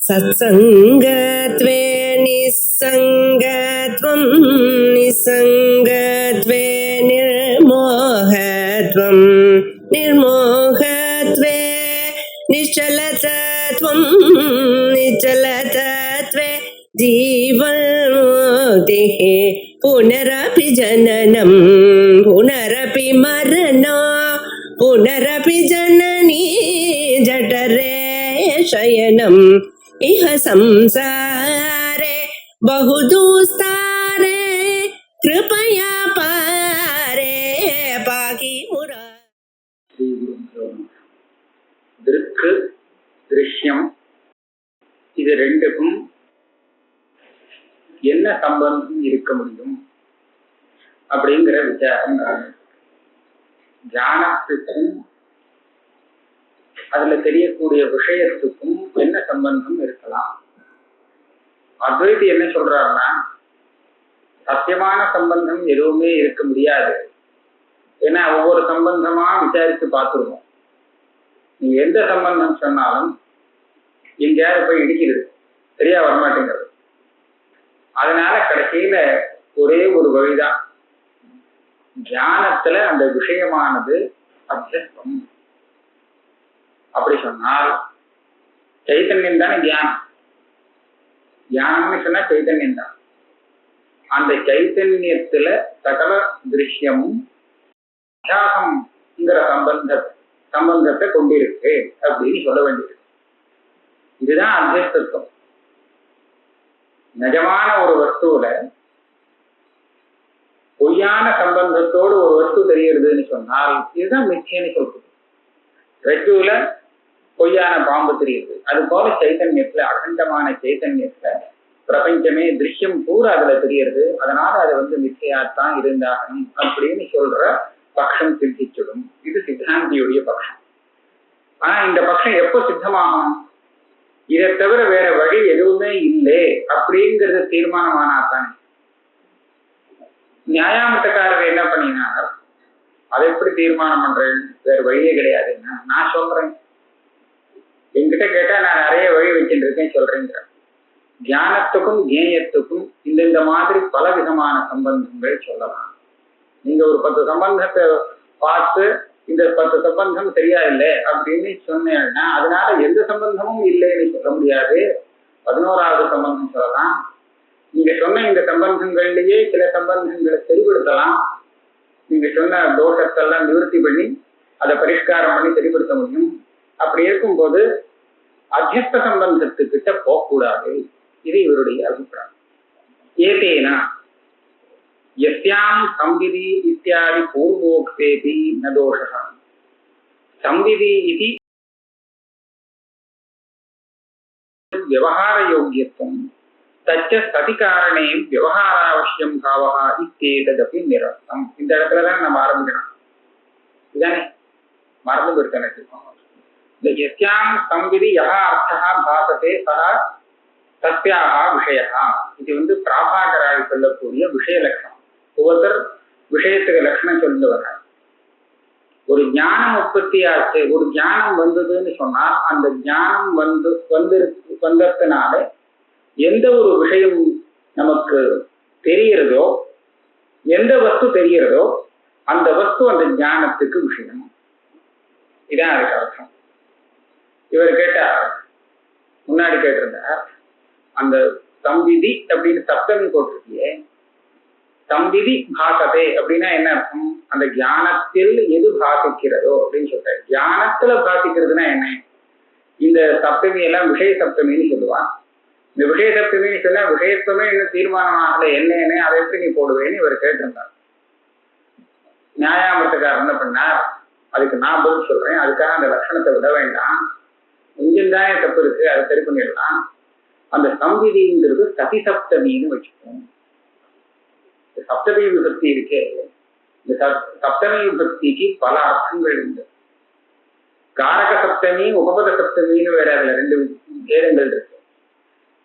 सत्सङ्गत्वे निस्सङ्गत्वं निस्सङ्गत्वे निर्मोहत्वं निर्मोहत्वे निश्चलतत्वं निश्चलतत्वे जीवन्मुक्तिः पुनरपि जननं पुनरपि मरणं पुनरपि जननी जठरे शयनम् इह संसारे बहुदुस्तारे कृपया पारे पाहि मुरा. திருக்கு திருஷ்யம் இது ரெண்டுக்கும் என்ன சம்பந்தம் இருக்க முடியும் அப்படிங்கிற விசாரம். தியானத்துக்கும் அதுல தெரியக்கூடிய விஷயத்துக்கும் என்ன சம்பந்தம் இருக்கலாம்? அத்வைதி என்ன சொல்றாருன்னா, சத்தியமான சம்பந்தம் எதுவுமே இருக்க முடியாது. ஏன்னா ஒவ்வொரு சம்பந்தமா விசாரித்து பார்த்துருவோம். நீங்க எந்த சம்பந்தம் சொன்னாலும் எங்கேயாவது போய் இடிக்கிறது, சரியா வரமாட்டேங்கிறது. அதனால கடைசியில ஒரே ஒரு வழிதான், தியானத்துல அந்த விஷயமானது அத்தியஸ்தம். அப்படி சொன்னால் சைத்தன்யம் தானே தியானம். தியானம்னு சொன்னா சைத்தன்யம் தான். அந்த சைத்தன்யத்துல சகல திருஷ்யமும் அத்தியாசம்ங்கிற சம்பந்தத்தை கொண்டிருக்கு அப்படின்னு சொல்ல வேண்டியது. இதுதான் அத்தியஸ்தத்துவம். நிஜமான ஒரு வஸ்துவில பொய்யான சம்பந்தத்தோடு ஒரு வஸ்து தெரிகிறதுன்னு சொன்னால் இதுதான் மிச்சேன்னு சொல்றது. ரஜுல பொய்யான பாம்பு தெரியுது, அது போல சைத்தன்யத்துல அகண்டமான சைத்தன்யத்துல பிரபஞ்சமே திருஷ்யம் பூரா அதுல தெரியுது. அதனால அது மிச்சையாத்தான் இருந்தாகணும் அப்படின்னு சொல்ற பட்சம் சித்திச்சிடும். இது சித்தாந்தியுடைய பட்சம். ஆனா இந்த பட்சம் எப்போ சித்தமாகும்? இதை தவிர வேற வழி எதுவுமே இல்லை அப்படிங்கிறது தீர்மானமானாத்தானே. நியாயாமத்தக்காரர் என்ன பண்ணினார், அதை எப்படி தீர்மானம் பண்றேன்? வேற வழியே கிடையாதுன்னா நான் சொல்றேன், என்கிட்ட கேட்டா நான் நிறைய வழி வச்சுட்டு இருக்கேன் சொல்றேங்க. தியானத்துக்கும் ஜேயத்துக்கும் இந்த மாதிரி பல விதமான சம்பந்தங்கள் சொல்லலாம். நீங்க ஒரு 10 சம்பந்தத்தை பார்த்து இந்த 10 சம்பந்தம் சரியா இல்லை அப்படின்னு சொன்னேன்னா அதனால எந்த சம்பந்தமும் இல்லைன்னு சொல்ல முடியாது. 11வது சம்பந்தம் சொல்லலாம். நீங்க சொன்ன இந்த சம்பந்தங்கள்லயே சில சம்பந்தங்களை சரிபடுத்தலாம். நீங்க சொன்ன தோஷத்தெல்லாம் நிவர்த்தி பண்ணி அதை பரிஷ்காரம் பண்ணி சரிபடுத்த முடியும். அப்படி இருக்கும்போது அத்தியஸ்த சம்பந்தத்துக்கிட்ட போகக்கூடாது. இது இவருடைய அபிப்பிராயம். ஏதேனா யஸ்யாம் சம்விதி இத்தியாதி பூர்வோக்தேபி ந தோஷः. சம்விதி இது விவகார யோக்கியத்துவம் தச்ச சதிகாரணே விவகாராவசியம் பாவः இத்தேததபி நிரஸ்தம். இந்த இடத்துலதான் நம்ம ஆரம்பிக்கணும். இதானே மறந்து போயிருக்கேன். இந்த யஸ்யாம் சம்விதி யஹ அர்த்தः பாசதே சஹ தஸ்யாஹ விஷயः. இது பிராபாகரால் சொல்லக்கூடிய விஷய லட்சணம். ஒவ்வொருத்தர் விஷயத்துக்கு லட்சணம் சொல்லிட்டு வர்றாங்க. ஒரு ஞானம் உற்பத்தி ஆச்சு, ஒரு ஞானம் வந்ததுன்னு சொன்னால் அந்த ஞானம் வந்ததுனால எந்த ஒரு விஷயம் நமக்கு தெரிகிறதோ, எந்த வஸ்து தெரிகிறதோ அந்த வஸ்து அந்த ஞானத்துக்கு விஷயம். இதான் அதுக்கு அர்த்தம். இவர் கேட்டார், முன்னாடி கேட்டிருந்தார், அந்த சம்விதி அப்படின்னு சப்தமி போட்டிருக்கியே, சம்விதி பாசதே அப்படின்னா என்ன அர்த்தம்? அந்த ஞானத்தில் எது பாசிக்கிறதோ அப்படின்னு சொல்றாரு. ஞானத்துல பாசிக்கிறதுனா என்ன? இந்த சப்தமி எல்லாம் விஷய சப்தமின்னு சொல்லுவான். இந்த விஷய சப்தமின்னு சொன்னா விஷயத்துவமே இன்னும் தீர்மானமாகல, என்ன அதை எப்படி நீ போடுவேன்னு இவர் கேட்டிருந்தார். நியாயாமத்துக்காரர் என்ன பண்ணார், அதுக்கு நான் பதில் சொல்றேன். அதுக்காக அந்த லட்சணத்தை விட வேண்டாம், இங்கிருந்தா தப்பு இருக்கு, அதை சரி பண்ணிடலாம். அந்த சம்விதிங்கிறது சதி சப்தமின்னு வச்சுக்கோம். சப்தமி விபக்தி இருக்கே, இந்த சப்தமி விபக்திக்கு பல அர்த்தங்கள் உண்டு. காரக சப்தமி, உபபத சப்தமின்னு வேற அதுல 2 வேதங்கள் இருக்கு.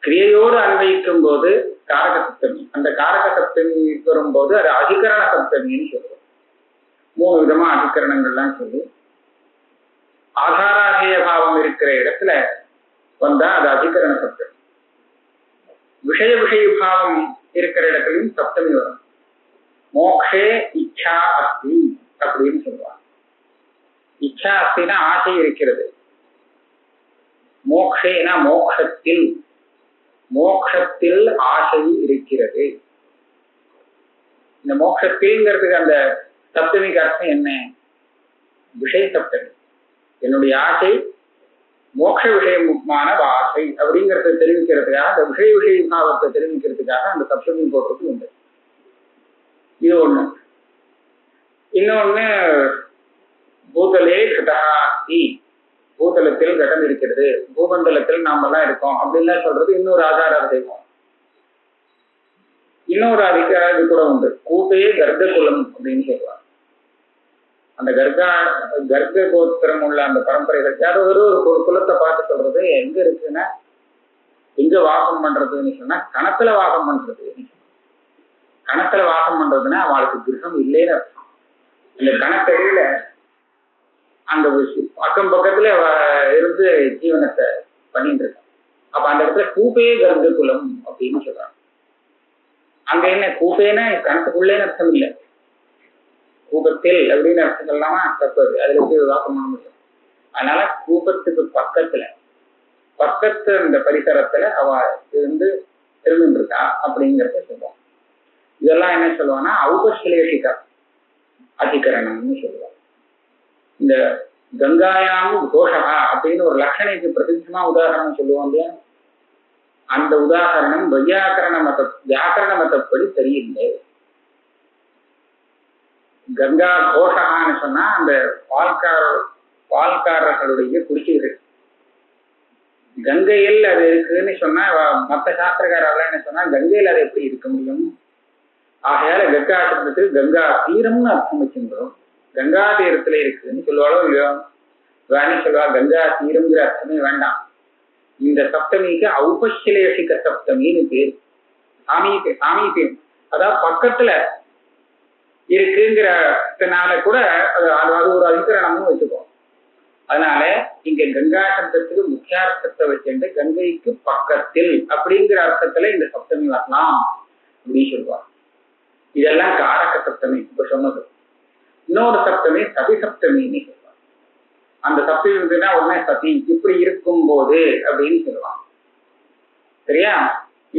கிரியையோடு அன்வயிக்கும் போது காரக சப்தமி, அந்த காரக சப்தமி வரும்போது அது அதிகரண சப்தமின்னு சொல்லுவோம். 3 விதமா அதிகரணங்கள்லாம் சொல்லி ஆதாராசய பாவம் இருக்கிற இடத்துல வந்தா அது அதிகரண சப்தமி. விஷய பாவம் இருக்கிற இடத்துலையும் சப்தமி வரும். மோக்ஷே இச்சா அஸ்தி அப்படின்னு சொல்லுவாங்க. இச்சா அஸ்தினா ஆசை இருக்கிறது. மோக்ஷேனா மோக்ஷத்தில், மோக்ஷத்தில் ஆசை இருக்கிறது. இந்த மோக்ஷத்தில்ங்கிறதுக்கு அந்த சப்தமிக்கு அர்த்தம் என்ன? விஷய சப்தமி. என்னுடைய ஆசை மோட்ச விஷயமான ஆசை அப்படிங்கிறத தெரிவிக்கிறதுக்காக, அந்த விஷய பாவத்தை தெரிவிக்கிறதுக்காக அந்த சப்தமி போடுறது உண்டு. இது ஒண்ணு. இன்னொன்னு பூதலே கடஹாஸ்தி, பூதலத்தில் கடம் இருக்கிறது, பூமண்டலத்தில் நாம எல்லாம் இருக்கோம் அப்படின்லாம் சொல்றது இன்னொரு ஆதார செய்வோம். இன்னொரு அதிகாரம் கூட உண்டு. கூட்டே கர்க்க குலம் அப்படின்னு சொல்லுவாங்க. அந்த கர்க்க கோத்திரம் உள்ள அந்த பரம்பரைகள் யாரோ ஒரு குலத்தை பார்த்து சொல்றது எங்க இருக்குன்னா, எங்க வாசம் பண்றதுன்னு சொன்னா கணத்துல வாசம் பண்றது. கணத்துல வாசம் பண்றதுன்னா அவளுக்கு கிரகம் இல்லைன்னு அர்த்தம். இந்த கணக்கடியில அந்த அக்கம் பக்கத்துல இருந்து ஜீவனத்தை பண்ணிட்டு இருக்கான். அப்ப அந்த இடத்துல கூப்பே கர்க்க குலம் அப்படின்னு சொல்றாங்க. அங்க என்ன கூப்பேன்னா கணத்துக்குள்ளேன்னு அர்த்தம் இல்லை, கூபத்தில் அப்படின்னு அர்த்தம் சொல்லாமா தப்பது. அதுல எப்படி வாக்கம் பண்ண முடியும்? அதனால கூபத்துக்கு பக்கத்து இந்த பரிசரத்துல அவ இருந்து திரும்பிட்டு இருக்கா அப்படிங்கிறத சொல்லுவோம். இதெல்லாம் என்ன சொல்லுவாங்கன்னா ஔபஸ்லேஷிக அதிகரணம்னு சொல்லுவாங்க. இந்த கங்காயாம் கோஷா அப்படின்னு ஒரு லட்சணைக்கு பிரசித்தமா உதாரணம் சொல்லுவோம் இல்லையா, அந்த உதாரணம் வியாக்கரண மதப்படி சரியில்லை. கங்கா கோஷகான்னு சொன்னா அந்த பால்காரர்களுடைய குடிசைகள். கங்கையில் அது இருக்குன்னு சொன்னா மற்ற சாஸ்திரக்காரெல்லாம் என்ன சொன்னா கங்கையில் அது எப்படி இருக்க முடியும்? ஆகையால கங்கா சப்தத்துக்கு கங்கா தீரம்னு அர்த்தம் வச்சுக்கிறோம். கங்கா தீரத்துல இருக்குன்னு சொல்லுவாளோ இல்லையோ, வேணும் சொல்லுவா. கங்கா தீரம்ங்கிற அர்த்தமே வேண்டாம். இந்த சப்தமிக்கு ஔபஸ்லேஷிக சப்தமின்னு பேர். சாமீபியம், அதாவது பக்கத்துல இருக்குங்கிறதுனால கூட அது ஒரு அதிகரணம்னு வச்சுக்கோம். அதனால இங்க கங்கா சப்தத்துக்கு முக்கியார்த்தத்தை வச்சுட்டு கங்கைக்கு பக்கத்தில் அப்படிங்கிற அர்த்தத்துல இந்த சப்தமி வரலாம் அப்படின்னு சொல்லுவாங்க. இதெல்லாம் காரக சப்தமி இப்ப சொன்னது. இன்னொரு சப்தமி சதி சப்தமின்னு சொல்லுவாங்க. அந்த சப்தமி இருந்ததுன்னா உடனே சதி இப்படி இருக்கும் போது அப்படின்னு சொல்லுவாங்க. சரியா?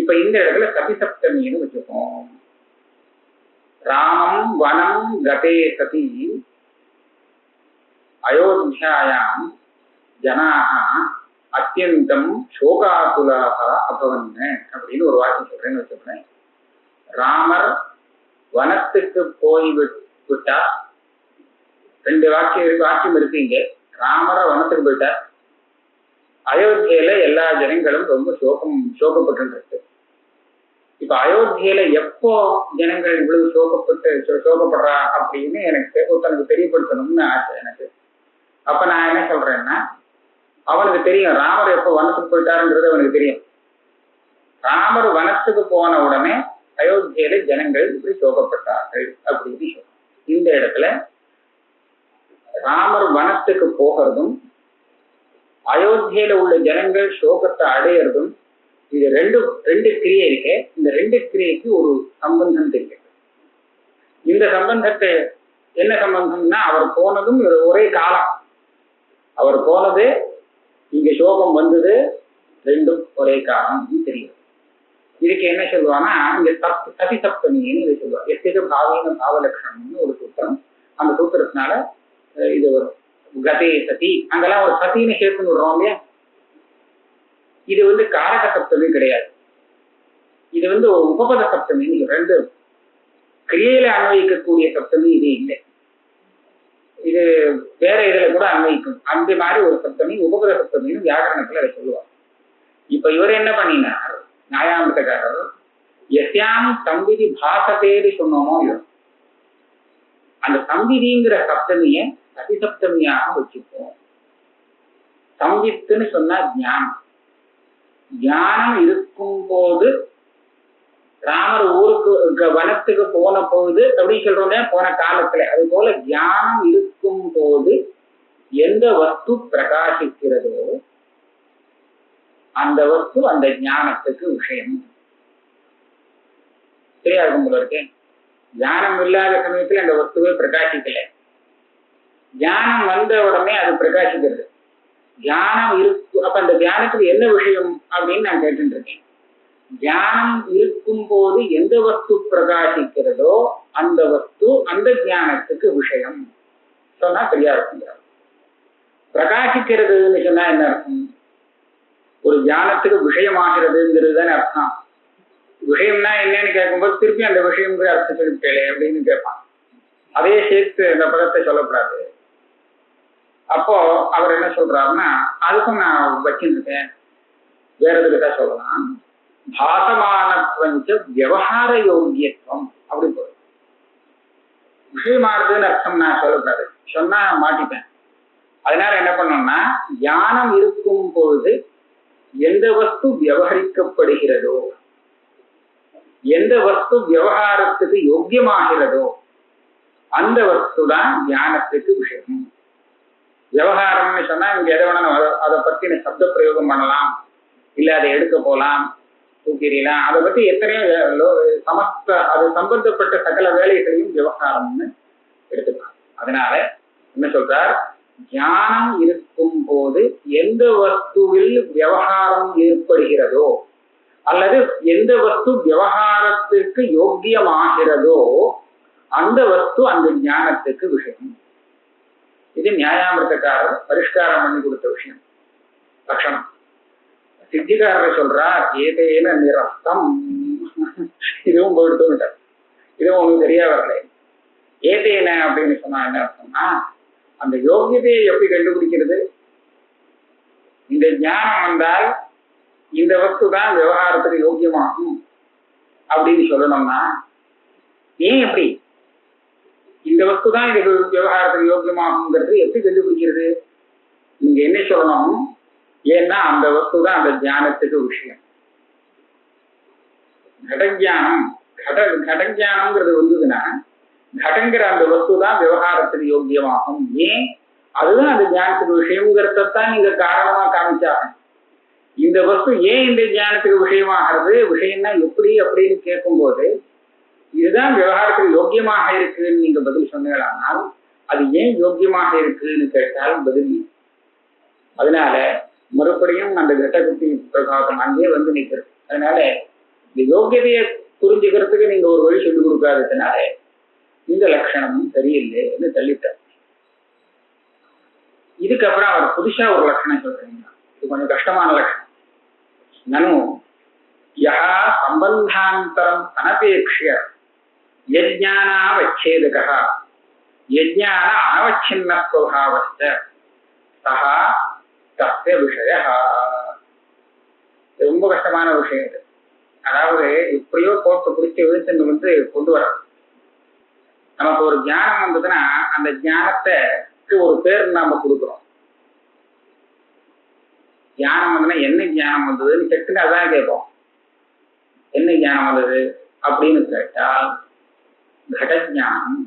இப்ப இந்த இடத்துல சதி சப்தமின்னு வச்சுக்கோம். ராமம் வனம் கதே சதி அயோத்தியாயாம் ஜனாஹ அத்தியந்தம் சோகாகுலாக அபவன் அப்படின்னு ஒரு வாக்கியம் சொல்றேன்னு வச்சுக்கிறேன். ராமர் வனத்துக்கு போய் விட்டார். ரெண்டு வாக்கியம் இருக்கீங்க. ராமர் வனத்துக்கு போயிட்டார். அயோத்தியில எல்லா ஜனங்களும் ரொம்ப சோகப்பட்டு இருக்கு. இப்ப அயோத்தியில எப்போ ஜனங்கள் இவ்வளவு சோகப்படுறா அப்படின்னு எனக்கு ஒருத்தனுக்கு தெரியப்படுத்தணும்னு ஆசை எனக்கு. அப்ப நான் என்ன சொல்றேன்னா, அவனுக்கு தெரியும் ராமர் எப்போ வனத்துக்கு போயிட்டாருன்றது அவனுக்கு தெரியும். ராமர் வனத்துக்கு போன உடனே அயோத்தியில ஜனங்கள் இப்படி சோகப்பட்டார்கள் அப்படின்னு சொல்றோம். இந்த இடத்துல ராமர் வனத்துக்கு போகிறதும் அயோத்தியில உள்ள ஜனங்கள் சோகத்தை அடையிறதும், இது ரெண்டு கிரியை இருக்கு. இந்த ரெண்டு கிரியைக்கு ஒரு சம்பந்தம் தெரியும். இந்த சம்பந்தத்தை என்ன சம்பந்தம்னா, அவர் போனதும் ஒரே காலம். அவர் போனது, இங்க சோகம் வந்தது, ரெண்டும் ஒரே காலம் தெரியும். இதுக்கு என்ன சொல்லுவாங்கன்னா, இங்க சதி சப்தமின்னு இதை சொல்லுவாங்க. எஸ்திக பாவீன பாவலட்சணம்னு ஒரு சூத்திரம். அந்த சூத்திரத்தினால இது வரும். கதே சதி, அங்கெல்லாம் ஒரு சதின்னு சேர்த்துன்னு விடுறோம் இல்லையா. இது காரக சப்தமி கிடையாது. இது உபபத சப்தமி. ரெண்டு கிரியையில அன்வயிக்கக்கூடிய சப்தமி இது இல்லை. இது வேற இதுல கூட அன்வயிக்கும். அந்த மாதிரி ஒரு சப்தமி உபபத சப்தமின்னு வியாக்கரணத்துல அதை சொல்லுவாங்க. இப்ப இவர் என்ன பண்ணினார், நியாயாமிரதக்காரர், எஸ்யாம் சம்பிதி பாசத்தேன்னு சொன்னோமோ இல்லையோ, அந்த சம்பிதிங்கிற சப்தமிய சதிசப்தமியாக வச்சுப்போம். சம்பித்துன்னு சொன்னா ஞானம். ஞானம் இருக்கும் போது, ராமர் ஊருக்கு வனத்துக்கு போன போது அப்படின்னு சொல்றோம் போன காலத்துல, அது போல ஞானம் இருக்கும் போது எந்த வஸ்து பிரகாசிக்கிறதோ அந்த வஸ்து அந்த ஞானத்துக்கு விஷயம். சரியா இருக்கும் போல இருக்கு. ஞானம் இல்லாத சமயத்துல அந்த வஸ்துவே பிரகாசிக்கல. ஞானம் வந்த உடனே அது பிரகாசிக்கிறது. தியானம் இருக்கு. அப்ப அந்த தியானத்துக்கு என்ன விஷயம் அப்படின்னு நான் கேட்டு இருக்கேன். தியானம் இருக்கும் போது எந்த வஸ்து பிரகாசிக்கிறதோ அந்த வஸ்து அந்த தியானத்துக்கு விஷயம் சொன்னா சரியா இருக்கும். பிரகாசிக்கிறதுன்னு சொன்னா என்ன அர்த்தம்? ஒரு தியானத்துக்கு விஷயமாகிறதுங்கிறது தானே அர்த்தம். விஷயம்னா என்னன்னு கேட்கும்போது திருப்பி அந்த விஷயங்கிற அர்த்தம் சொல்லிட்டே அப்படின்னு கேட்பான். அதே சேர்த்து அந்த பதத்தை சொல்லக்கூடாது. அப்போ அவர் என்ன சொல்றாருன்னா, அதுக்கும் நான் வச்சிருக்கேன், வேற எதுக்குதான் சொல்லலாம். பாசமானத்வஞ்ச விவகார யோகியத்துவம் அப்படி போதும். விஷயமானதுன்னு அர்த்தம் நான் சொல்லக்கூடாது, சொன்னா மாட்டிப்பேன். அதனால என்ன பண்ணோம்னா, ஞானம் இருக்கும் பொழுது எந்த வஸ்து விவகரிக்கப்படுகிறதோ, எந்த வஸ்து விவகாரத்துக்கு யோக்கியமாகிறதோ அந்த வஸ்து தான் ஞானத்துக்கு விஷயம். விவகாரம்னு சொன்னா இங்க எதை வேணா அதை பத்தி சப்த பிரயோகம் பண்ணலாம், இல்ல அதை எடுக்க போலாம், தூக்கிடலாம். அதை பத்தி எத்தனையோ சமஸ்த அது சம்பந்தப்பட்ட சகல வேலைகளையும் விவகாரம்னு எடுத்துக்கலாம். அதனால என்ன சொல்றார், ஞானம் இருக்கும் போது எந்த வஸ்துவில் விவகாரம் ஏற்படுகிறதோ அல்லது எந்த வஸ்து விவகாரத்திற்கு யோக்கியமாகிறதோ அந்த வஸ்து அந்த ஞானத்துக்கு விஷயம். இது நியாயாமிர்தக்காரர் பரிஷ்காரம் பண்ணி கொடுத்த விஷயம், லட்சணம். சித்திகாரர் சொல்றார், ஏதேன நிரஸ்தம். இதுவும் போயிட்டு இதுவும் ஒண்ணும் தெரிய வரல. ஏதேன அப்படின்னு சொன்னா என்ன அர்த்தம்னா, அந்த யோகியதையை எப்படி கண்டுபிடிக்கிறது? இந்த ஞானம் வந்தால் இந்த வஸ்து தான் விவகாரத்துக்கு யோக்கியமாகும் அப்படின்னு சொல்லணும்னா, ஏன் எப்படி இந்த வஸ்து தான் இது விவகாரத்துக்கு யோக்கியமாகுங்கிறது எப்படி கண்டுபிடிக்கிறது? நீங்க என்ன சொல்லணும், ஏன்னா அந்த வஸ்து தான் அந்த தியானத்துக்கு விஷயம். கடஜானம் கடஜானம்ங்கிறது வந்ததுன்னா, கடங்கிற அந்த வஸ்து தான் விவகாரத்துக்கு யோக்கியமாகும். ஏன்? அதுதான் அந்த ஞானத்துக்கு விஷயம்ங்கிறதான் நீங்க காரணமா காமிச்சாங்க. இந்த வஸ்து ஏன் இந்த ஞானத்துக்கு விஷயமாகிறது, விஷயம்னா எப்படி அப்படின்னு கேட்கும்போது இதுதான் விவகாரத்துக்கு யோக்கியமாக இருக்குன்னு நீங்க பதில் சொன்னீங்களானால், அது ஏன் யோக்கியமாக இருக்குன்னு கேட்டால் பதில். அதனால மறுபடியும் அந்த கட்டகுட்டி பிரகாசம் அங்கே வந்து நிற்கிறது. அதனால இந்த யோக்கியதையை புரிஞ்சுக்கிறதுக்கு நீங்க ஒரு வழி சொல்லிக் கொடுக்காததுனால இந்த லட்சணமும் சரியில்லைன்னு தள்ளிட்டார். இதுக்கப்புறம் அவர் புதுசா ஒரு லட்சணம் சொல்றீங்க, இது கொஞ்சம் கஷ்டமான லட்சணம். நனு யா சம்பந்தாந்தரம் அனபேக்ஷிய யஜ்ஞானாவச்சேதகா யஜ்ஞான அனவச்சின்னஸ்வபாவஸ்த சஹா தஸ்ய விஷயः. ரொம்ப கஷ்டமான விஷயம் இது. அதாவது எப்படியோ போட்டு பிடிச்சி விழுத்துன்னு வந்து கொண்டு வர, நமக்கு ஒரு ஞானம் வந்ததுன்னா அந்த ஞானத்துக்கு ஒரு பேர் நாம கொடுக்குறோம். ஞானம் வந்ததுன்னா என்ன ஞானம் வந்ததுன்னு செட்டுன்னு அதான் கேட்போம். என்ன ஞானம் வந்தது அப்படின்னு கேட்டால் கடஜானம்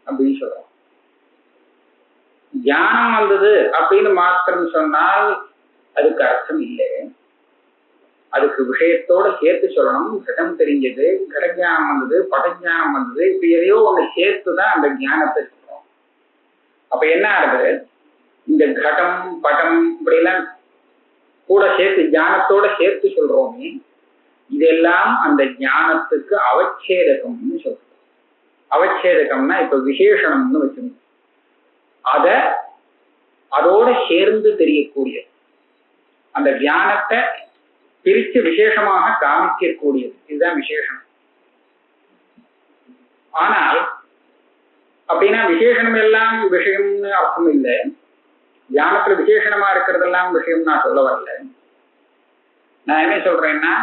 அப்படின்னு சொல்றோம். ஞானம் வந்தது அப்படின்னு மாத்திரம் சொன்னால் அதுக்கு அர்த்தம் இல்லை, அதுக்கு விஷயத்தோட சேர்த்து சொல்லணும். கடம் தெரிஞ்சது, கடஜானம் வந்தது, படஜானம் வந்தது, இப்ப எதையோ ஒண்ணு சேர்த்துதான் அந்த ஞானத்தை சொல்றோம். அப்ப என்ன ஆகுது, இந்த கடம் படம் இப்படி எல்லாம் கூட சேர்த்து ஞானத்தோட சேர்த்து சொல்றோமே, இதெல்லாம் அந்த ஞானத்துக்கு அவச்சேதகம்னு சொல்றோம். அவச்சேதகம்னா இப்ப விசேஷணம்னு வச்சுக்கணும், அதோட சேர்ந்து தெரியக்கூடிய அந்த ஞானத்தை பிரிச்சு விசேஷமாக காமிக்கக்கூடியது, இதுதான் விசேஷம். ஆனால் அப்படின்னா விசேஷனம் எல்லாம் விஷயம்னு அர்த்தம் இல்லை. ஞானத்துல விசேஷணமா இருக்கிறதெல்லாம் விஷயம் நான் சொல்ல வரல. நான் என்ன சொல்றேன்னா,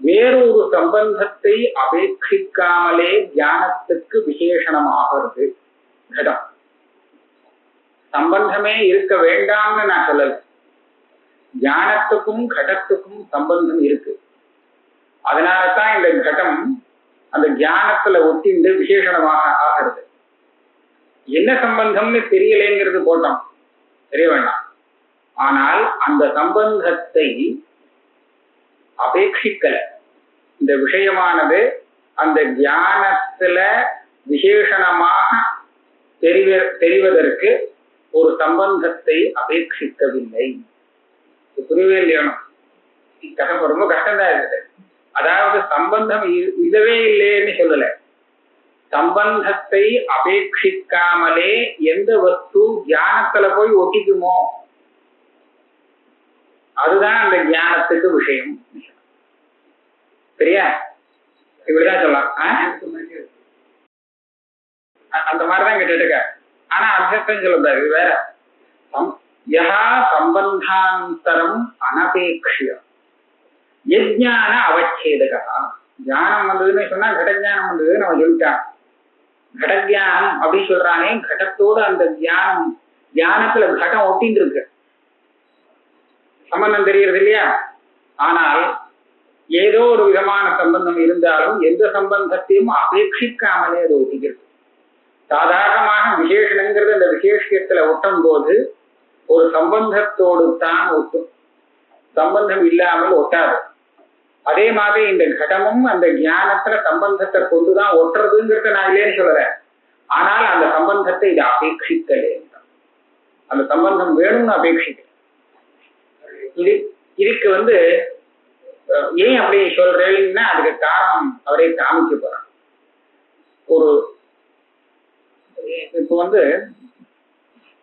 வேறொரு சம்பந்தத்தை அபேட்சிக்காமலே ஞானத்துக்கு விசேஷணமாகிறது கடம். சம்பந்தமே இருக்க வேண்டாம்னு நான் சொல்லல. ஞானத்துக்கும் கடத்துக்கும் சம்பந்தம் இருக்கு. அதனாலதான் இந்த கடம் அந்த ஞானத்துல ஒட்டிண்டு விசேஷணமாக ஆகிறது. என்ன சம்பந்தம்னு தெரியலைங்கிறது போட்டோம், தெரிய வேண்டாம். ஆனால் அந்த சம்பந்தத்தை அபேட்சிக்கல. இந்த விஷயமானது அந்த ஞானத்துல விசேஷணமாக தெரிவதற்கு ஒரு சம்பந்தத்தை அபேட்சிக்கவில்லை. புரியவே இல்லையா? ரொம்ப கஷ்டம்தான் இருக்குது. அதாவது சம்பந்தம் இல்லவே இல்லைன்னு சொல்லல, சம்பந்தத்தை அபேட்சிக்காமலே எந்த வஸ்து ஞானத்துல போய் ஒட்டிக்குமோ அதுதான் அந்த ஞானத்துக்கு விஷயம். சரியா? இப்படிதான் சொல்லலாம். அந்த மாதிரிதான் கேட்டுக்க. ஆனா அர்த்தம் சொல்லக்கூடாது, இது வேற. யஹா சம்பந்தாந்தரம் அனபேக்ஷிய யஜ்ஞான அவச்சேதகா. ஞானம் வந்ததுன்னு சொன்னா கடஜானம் வந்தது நம்ம சொல்லிட்டான். கடஜானம் அப்படின்னு சொல்றானே, கடத்தோடு அந்த ஞானத்துல கடம் ஒட்டின்னு இருக்கு, சம்பந்தம் தெரியறது இல்லையா? ஆனால் ஏதோ ஒரு விதமான சம்பந்தம் இருந்தாலும் எந்த சம்பந்தத்தையும் அபேட்சிக்காமலே அது ஒட்டிக்கிறது. சாதாரணமாக விசேஷங்கிறது அந்த விசேஷத்துல ஒட்டும் போது ஒரு சம்பந்தத்தோடு தான் ஒட்டும், சம்பந்தம் இல்லாமல் ஒட்டாது. அதே மாதிரி இந்த கடமும் அந்த ஞானத்துல சம்பந்தத்தை கொண்டுதான் ஒட்டுறதுங்கிறத நான் இல்லைன்னு சொல்றேன். ஆனால் அந்த சம்பந்தத்தை இது அபேட்சிக்கலே, அந்த சம்பந்தம் வேணும்னு அபேட்சிக்க. இதுக்கு ஏன் அப்படி சொல்றேன்னா அதுக்கு காரணம் அவரே காமிக்க போறான். ஒரு இப்ப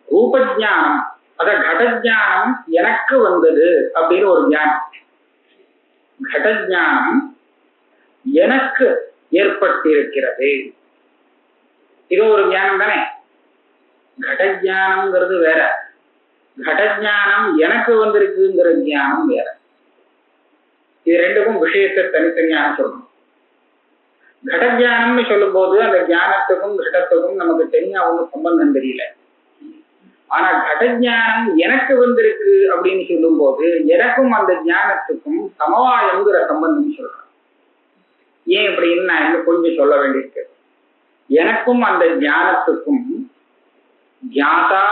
ரூபஜானம், அத கடஜானம் எனக்கு வந்தது அப்படின்னு ஒரு ஞானம். கடஜானம் எனக்கு ஏற்பட்டிருக்கிறது, இது ஒரு ஞானம் தானே. கடஜானம்ங்கிறது வேற, கடஜானம் எனக்கு வந்திருக்குங்கிற ஞானம் வேற. இது ரெண்டுக்கும் விஷயத்தை தனித்தனியாக சொல்லணும். கடஜானம்னு சொல்லும் போது அந்த ஞானத்துக்கும் கடத்துக்கும் நமக்கு தனியா ஒன்றும் சம்பந்தம் தெரியல. ஆனா கடஜானம் எனக்கு வந்திருக்கு அப்படின்னு சொல்லும் போது எனக்கும் அந்த ஞானத்துக்கும் சமவாயங்கிற சம்பந்தம் சொல்றேன். ஏன் இப்படின்னு நான் இன்னும் கொஞ்சம் சொல்ல வேண்டியிருக்கு. எனக்கும் அந்த ஞானத்துக்கும் ஞாதா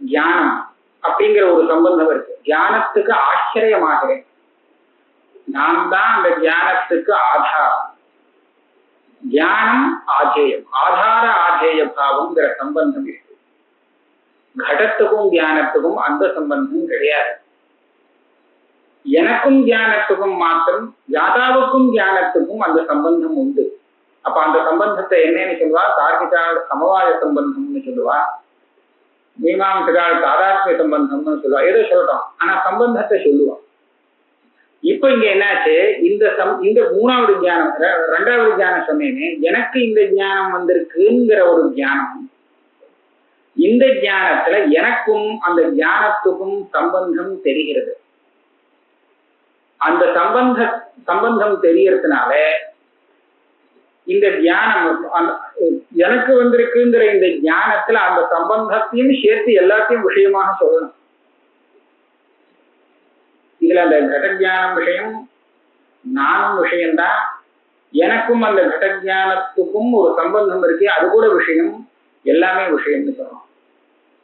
ஞானம் அப்படிங்கிற ஒரு சம்பந்தம் இருக்கு. ஞானத்துக்கு ஆச்சரியமாகிறேன், நான் தான் அந்த ஞானத்துக்கு ஆதாரம். ஞானம் ஆதேயம், ஆதார ஆதேய பாவம்ங்கிற சம்பந்தம் இருக்கு. கடத்துக்கும் ஞானத்துக்கும் அந்த சம்பந்தம் கிடையாது. எனக்கும் ஞானத்துக்கும் மாத்திரம், யாதாவுக்கும் ஞானத்துக்கும் அந்த சம்பந்தம் உண்டு. அப்ப அந்த சம்பந்தத்தை என்னன்னு சொல்லுவா? தார்க்கிகால் சமவாய சம்பந்தம்னு சொல்லுவா, மீமாம்சகால் தாதாத்மிய சம்பந்தம்னு சொல்லுவா. ஏதோ சொல்றோம், ஆனா சம்பந்தத்தை சொல்லுவோம். இப்ப இங்க என்னாச்சு, இந்த மூணாவது ஞானம், ரெண்டாவது ஞானம் சொன்னேனே, எனக்கு இந்த ஞானம் வந்திருக்குங்கிற ஒரு ஞானம். இந்த ஞானத்துல எனக்கும் அந்த ஞானத்துக்கும் சம்பந்தம் தெரிகிறது. அந்த சம்பந்தம் தெரியறதுனால இந்த ஞானம் எனக்கு வந்திருக்குங்கிற இந்த ஞானத்துல அந்த சம்பந்தத்தையும் சேர்த்து எல்லாத்தையும் விஷயமாக சொல்லணும். இதுல அந்த கடஜானம் விஷயம், நானும் விஷயம்தான். எனக்கும் அந்த கடஜானத்துக்கும் ஒரு சம்பந்தம் இருக்கு, அது கூட விஷயம், எல்லாமே விஷயம்னு சொல்லணும்.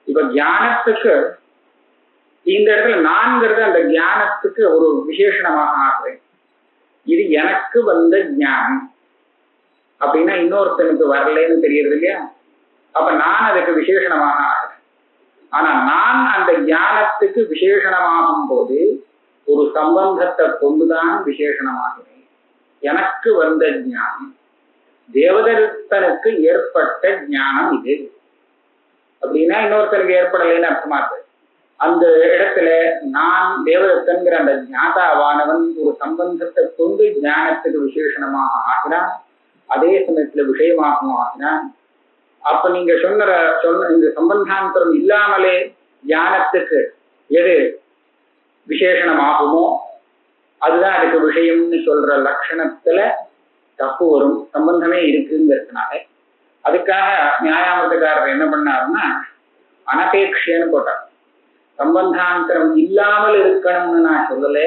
இப்ப ஞானத்துக்கு இந்த இடத்துல நான்கிறது அந்த ஞானத்துக்கு ஒரு விசேஷணமாக ஆகுறேன். இது எனக்கு வந்த ஞானம் அப்படின்னா இன்னொருத்தனுக்கு வரலன்னு தெரியுது இல்லையா? அப்ப நான் அதுக்கு விசேஷணமாக ஆகிறேன். ஆனா நான் அந்த ஞானத்துக்கு விசேஷணமாகும் போது ஒரு சம்பந்தத்தை கொண்டுதான் விசேஷணமாகிறேன். எனக்கு வந்த ஞானம் தேவதத்தனுக்கு ஏற்பட்ட ஞானம் இது அப்படின்னா இன்னொருத்தனுக்கு ஏற்படலைன்னு அர்த்தமா இருக்கு. அந்த இடத்துல நான் தேவதத்தன்கிற அந்த ஞாதாவானவன் ஒரு சம்பந்தத்தை கொண்டு ஞானத்துக்கு விசேஷணமாக ஆகிறான், அதே சமயத்துல விஷயமாகவும் ஆகிறான். அப்ப நீங்க சொன்ன இந்த சம்பந்தாந்தரம் இல்லாமலே ஞானத்துக்கு எது விசேஷணமாகுமோ அதுதான் அதுக்கு விஷயம்னு சொல்ற லட்சணத்துல தப்பு வரும். சம்பந்தமே இருக்குங்கிறதுனால அதுக்காக நியாயாமத்துக்காரர் என்ன பண்ணாருன்னா அனபேட்சன்னு போட்டார். சம்பந்தாந்தரம் இல்லாமல் இருக்கணும்னு நான் சொல்லல,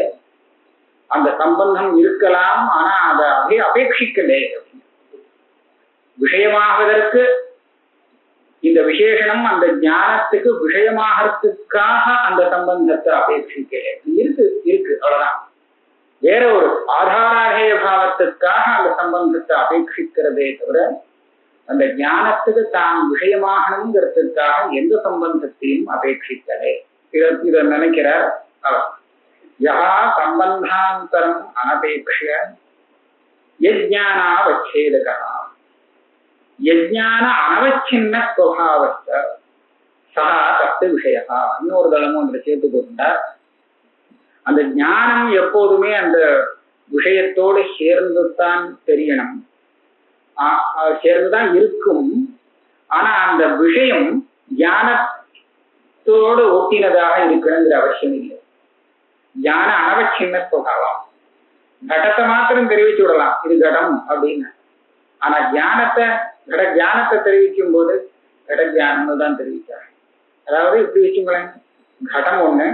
அந்த சம்பந்தம் இருக்கலாம், ஆனா அதை அபேட்சிக்கலே. விஷயமாவதற்கு இந்த விசேஷனம் அந்த ஞானத்துக்கு விஷயமாகறதுக்காக அந்த சம்பந்தத்தை அபேட்சிக்கல. இருக்கு அவ்வளவுதான். வேற ஒரு ஆதாராதேய பாவத்துக்காக அந்த சம்பந்தத்தை அபேட்சிக்கிறதே தவிர அந்த ஞானத்துக்கு தான் விஷயமாகணுங்கிறதுக்காக எந்த சம்பந்தத்தையும் அபேட்சிக்கலே. இத நினைக்கிறார் அவர். யா சம்பந்தாந்தரம் அனபேட்சிய யஜ்ஞானாவச்சேதகா யஜ்ஞான அனவச்சின்ன ஸ்வபாவஸ்த சஹா தத்து விஷயா. இன்னொரு தளமும் அந்த சேர்த்து கொண்டார். அந்த ஞானம் எப்போதுமே அந்த விஷயத்தோடு சேர்ந்துதான் தெரியணும், சேர்ந்துதான் இருக்கும். ஆனா அந்த விஷயம் ஞானத்தோடு ஒட்டினதாக இருக்கணுங்கிற அவசியம் இல்லை. ஞான அனவச்சின்ன ஸ்வபாவம். கடத்தை மாத்திரம் தெரிவிச்சு விடலாம், இது கடம் அப்படின்னு. ஆனா ஞானத்தை தெரிவிக்கும் போது கட ஞானம் தான் தெரிவிச்சாங்க. அதாவது இப்படி வச்சுங்களேன், கடம் ஒண்ணு,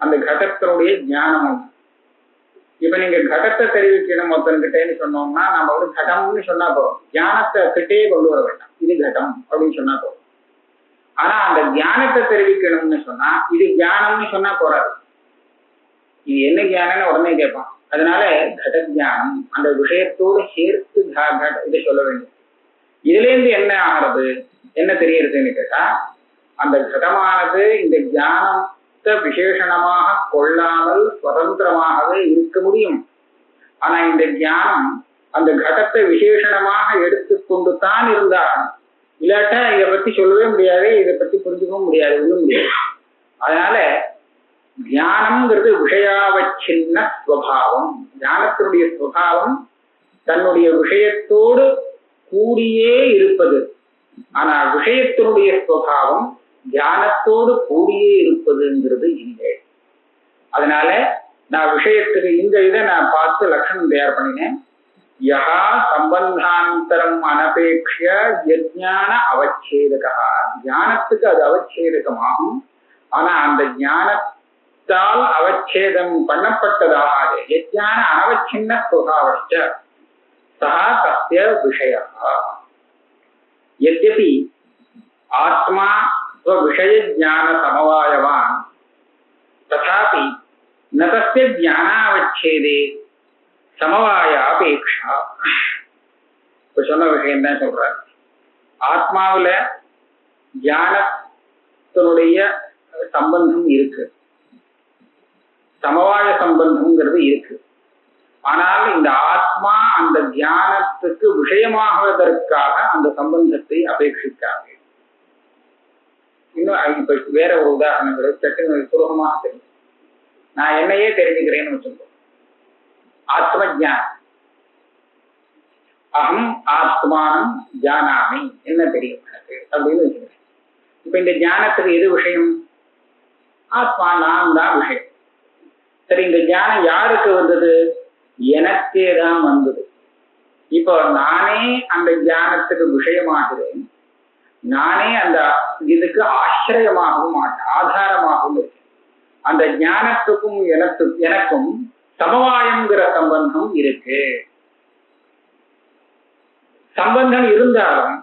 அந்த கடத்தினுடைய ஞானம் ஒண்ணு. இப்ப நீங்க கடத்தை தெரிவிக்கணும் ஒருத்தன்கிட்டேன்னு சொன்னோம்னா நம்ம வந்து கடம்னு சொன்னா போதும், ஞானத்தை கிட்டே கொண்டு வர வேண்டாம், இது கடம் அப்படின்னு சொன்னா போதும். ஆனா அந்த ஞானத்தை தெரிவிக்கணும்னு சொன்னா இது ஞானம்னு சொன்னா போறாது, இது என்ன ஞானம்னு உடனே கேட்பான். அதனால கட ஞானம் அந்த விஷயத்தோடு சேர்த்து இதை சொல்ல வேண்டும். இதுல இருந்து என்ன ஆகிறது, என்ன தெரியறதுன்னு கேட்டா, அந்த கடமானது இந்த ஞானத்தை விசேஷணமாக கொள்ளாமல் சுதந்திரமாகவே இருக்க முடியும். ஆனா இந்த ஞானம் அந்த கடத்தை விசேஷணமாக எடுத்துக்கொண்டு தான் இருந்தாலும், இல்லாட்டா இதை பத்தி சொல்லவே முடியாது, இதை பத்தி புரிஞ்சுக்கவும் முடியாது, ஒன்றும் முடியாது. அதனால ஞானம்ங்கிறது விஷயாவச்சின்ன ஸ்வபாவம். ஞானத்தினுடைய ஸ்வபாவம் தன்னுடைய விஷயத்தோடு கூடியே இருப்பது. ஆனா விஷயத்தினுடைய ஸ்வபாவம் தியானத்தோடு கூடியே இருப்பதுங்கிறது இல்லை. அதனால நான் விஷயத்துக்கு இந்த இதை நான் பார்த்து லட்சணம் தயார் பண்ணினேன். யஹா சம்பந்தாந்தரம் அனபேட்சிய யஜ்ஞான அவச்சேதகா. ஞானத்துக்கு அது அவச்சேதகமாகும். ஆனா அந்த ஞானத்தால் அவச்சேதம் பண்ணப்பட்டதாக யஜ்ஞான அனவச்சின்ன ஸ்வபாவஸ்ச சஹா தஸ்ய விஷயः. यद्यपि आत्मा स्वविषय ज्ञान समवायवान् तथापि न तस्य ज्ञानावच्छेदे समवायापेक्षा. இப்போ சொன்ன விஷயம் தான் சொல்றார். ஆத்மாவுல ஞானத்தினுடைய சம்பந்தம் இருக்கு, சமவாய சம்பந்தம்ங்கிறது இருக்கு. ஆனால் இந்த ஆத்மா அந்த தியானத்துக்கு விஷயமாகுவதற்காக அந்த சம்பந்தத்தை அபேட்சிக்காது. இன்னும் இப்ப வேற ஒரு உதாரணங்களை சற்று சுலபமாக தெரியும். நான் என்னையே தெரிஞ்சுக்கிறேன்னு சொல்லுவோம். ஆத்ம ஜானம், அகம் ஆத்மானம் ஜானாமி, என்ன தெரியும் எனக்கு அப்படின்னு வச்சுக்கிறேன். இப்ப இந்த ஞானத்துக்கு எது விஷயம்? ஆத்மா, நான் தான் விஷயம். சரி, இந்த ஞானம் யாருக்கு வந்தது? எனக்கே தான் வந்தது. இப்போ நானே அந்த ஞானத்துக்கு விஷயமாகிறேன், நானே அந்த இதுக்கு ஆசிரியமாகவும் ஆதாரமாகவும் இருக்கேன். அந்த ஞானத்துக்கும் எனக்கும் சமவாயம்ங்கிற சம்பந்தம் இருக்கு. சம்பந்தம் இருந்தாலும்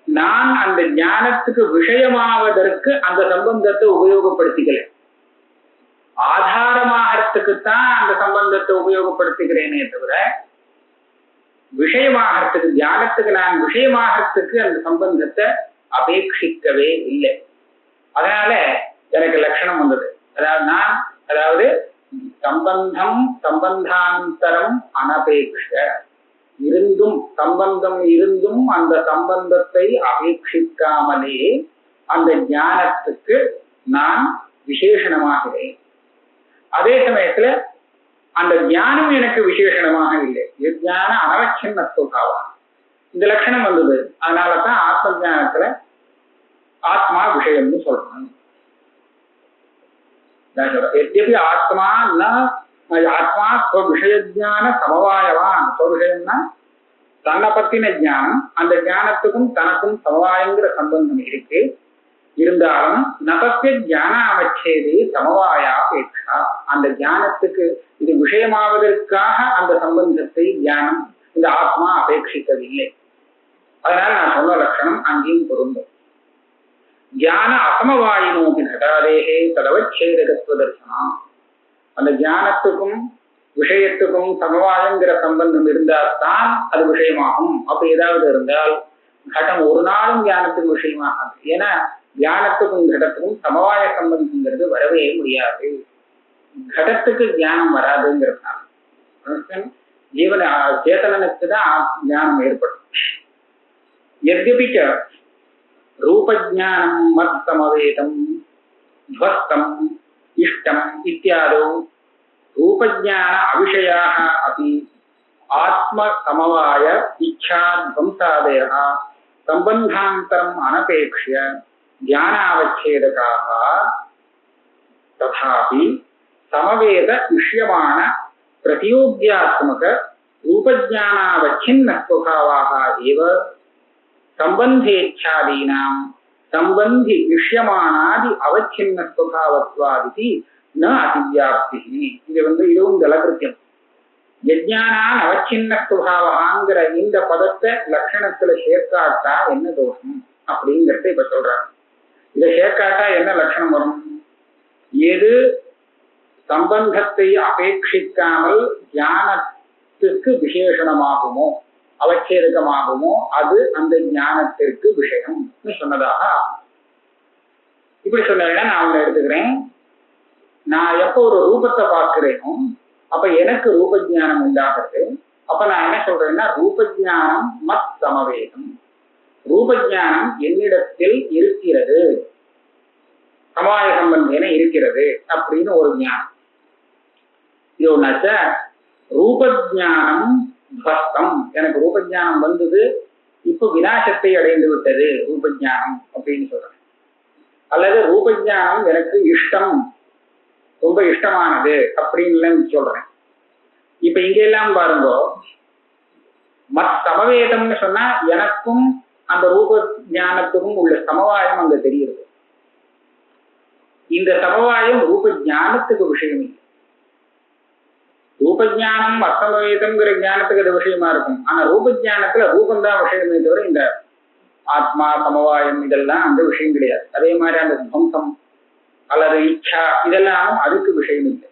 நான் அந்த ஞானத்துக்கு விஷயமாவதற்கு அந்த சம்பந்தத்தை உபயோகப்படுத்திக்கல, ஆதாரமாகறதுக்குத்தான் அந்த சம்பந்தத்தை உபயோகப்படுத்துகிறேனே தவிர விஷயமாகறதுக்கு, தியானத்துக்கு நான் விஷயமாகறதுக்கு அந்த சம்பந்தத்தை அபேட்சிக்கவே இல்லை. அதனால எனக்கு லட்சணம் வந்தது. அதாவது சம்பந்தாந்தரம் அனபேட்ச இருந்தும், சம்பந்தம் இருந்தும் அந்த சம்பந்தத்தை அபேட்சிக்காமலே அந்த ஞானத்துக்கு நான் விசேஷணமாகிறேன். அதே சமயத்துல அந்த ஞானம் எனக்கு விசேஷணமாக இல்லை. ஞான அனவச்சின்ன ஸ்வபாவம், இந்த லட்சணம் வந்தது. அதனாலதான் ஆத்ம ஞானத்துல ஆத்மா விஷயம்னு சொல்லணும். எத்யபி ஆத்மா ஆத்மா ஸ்வவிஷயஜான சமவாயவான். ஸ்வவிஷயம்னா தன்னை பத்தின ஞானம், அந்த ஞானத்துக்கும் தனக்கும் சமவாயங்கிற சம்பந்தம் இருக்கு. இருந்தாலும் நபத்திய ஞான அவச்சேதி சமவாயாபேட்சா, அந்த ஞானத்துக்கு இது விஷயமாவதற்காக அந்த சம்பந்தத்தை ஞானம் இந்த ஆத்மா அபேட்சிக்கவில்லை. அதனால நான் சொன்ன லட்சணம் அங்கேயும் பொருந்தும். ஞான அசமவாயினோபி கடாதேகே ததவச்சேதகத்துவ தர்சனம். அந்த ஞானத்துக்கும் விஷயத்துக்கும் சமவாயங்கிற சம்பந்தம் இருந்தால்தான் அது விஷயமாகும். அப்படி ஏதாவது இருந்தால் கடம் ஒரு நாளும் ஞானத்துக்கு விஷயமாகாது. ஏன்னா ஞானத்துக்கும் கடத்துக்கும் சமவாய சம்பந்தம்ங்கிறது வரவே முடியாது. கடத்துக்கு ஞானம் வராதுங்கிறதுனால ஜீவன சேதனனுக்கு தான் ஞானம் ஏற்படும். எத்யபிச்ச ரூபஜானம் மத் சமவேதம் துவஸ்தம் இஷ்டம் இத்தியாதோ ரூபஜான அவிஷயாः अपि ஆத்ம சமவாய இச்சா த்வம்சாதயः சம்பந்தாந்தரம் அனபேக்ஷ்ய ஞானாவச்சேதகாः ததாபி சமவேத விஷயமான பிரதியோக்யாத்மக ரூபஜானாவச்சின்ன ஸ்வபாவாः एव சம்பந்தேச்சாதீனாம் சம்பந்தி விஷயமானாதி அவச்சின்ன ஸ்வபாவத்வாதிதி ந அதிவியாப்தி. இது இதுவும் ஜலகிருத்தியம். யஜ்ஞானான் அவச்சின்ன ஸ்வபாவங்கிற இந்த பதத்தை லட்சணத்துல சேர்க்காட்டா என்ன தோஷம் அப்படிங்கிறத இப்ப சொல்றாங்க. இதை சேர்க்காட்டா என்ன லட்சணம் வரும்? எது சம்பந்தத்தை அபேட்சிக்காமல் ஞானத்துக்கு விசேஷணமாகுமோ அவச்சேதகமாகுமோ அது அந்த ஞானத்திற்கு விஷயம் சொன்னதாக. இப்படி சொன்னா நான் ஒண்ணு எடுத்துக்கிறேன். நான் எப்போ ஒரு ரூபத்தை பார்க்கிறேனோ அப்ப எனக்கு ரூபஜானம் உண்டாகிறது. அப்ப நான் என்ன சொல்றேன்னா ரூபஜானம் மத் சமவேதம். ரூபஜானம் என்னிடத்தில் இருக்கிறது, சமவாய சம்பந்தேன இருக்கிறது அப்படின்னு ஒரு ஞானம். இது ஒன்னாச்ச ரூபஜானம் துவஸ்தம். எனக்கு ரூபஜானம் வந்தது, இப்ப விநாசத்தை அடைந்து விட்டது ரூபஜானம் அப்படின்னு சொல்றேன். அல்லது ரூபஜானம் எனக்கு இஷ்டம், ரொம்ப இஷ்டமானது அப்படின்னு சொல்றேன். இப்ப இங்க எல்லாம் பாருங்க, மத் சமவேதம்னு சொன்னா எனக்கும் அந்த ரூப ஞானத்துக்கும் உள்ள சமவாயம் அங்க தெரியுது. இந்த சமவாயம் ரூப ஞானத்துக்கு விஷயம் இல்லை. ரூபஜானம் அசமவேதம்ங்கிற ஞானத்துக்கு அது விஷயமா இருக்கும். ஆனா ரூபஜானத்துல ரூபந்தான் விஷயமே தவிர இந்த ஆத்மா சமவாயம் இதெல்லாம் அந்த விஷயம் கிடையாது. அதே மாதிரி அந்த துவம்சம் அல்லது இச்சா இதெல்லாம் அதுக்கு விஷயம் இல்லை.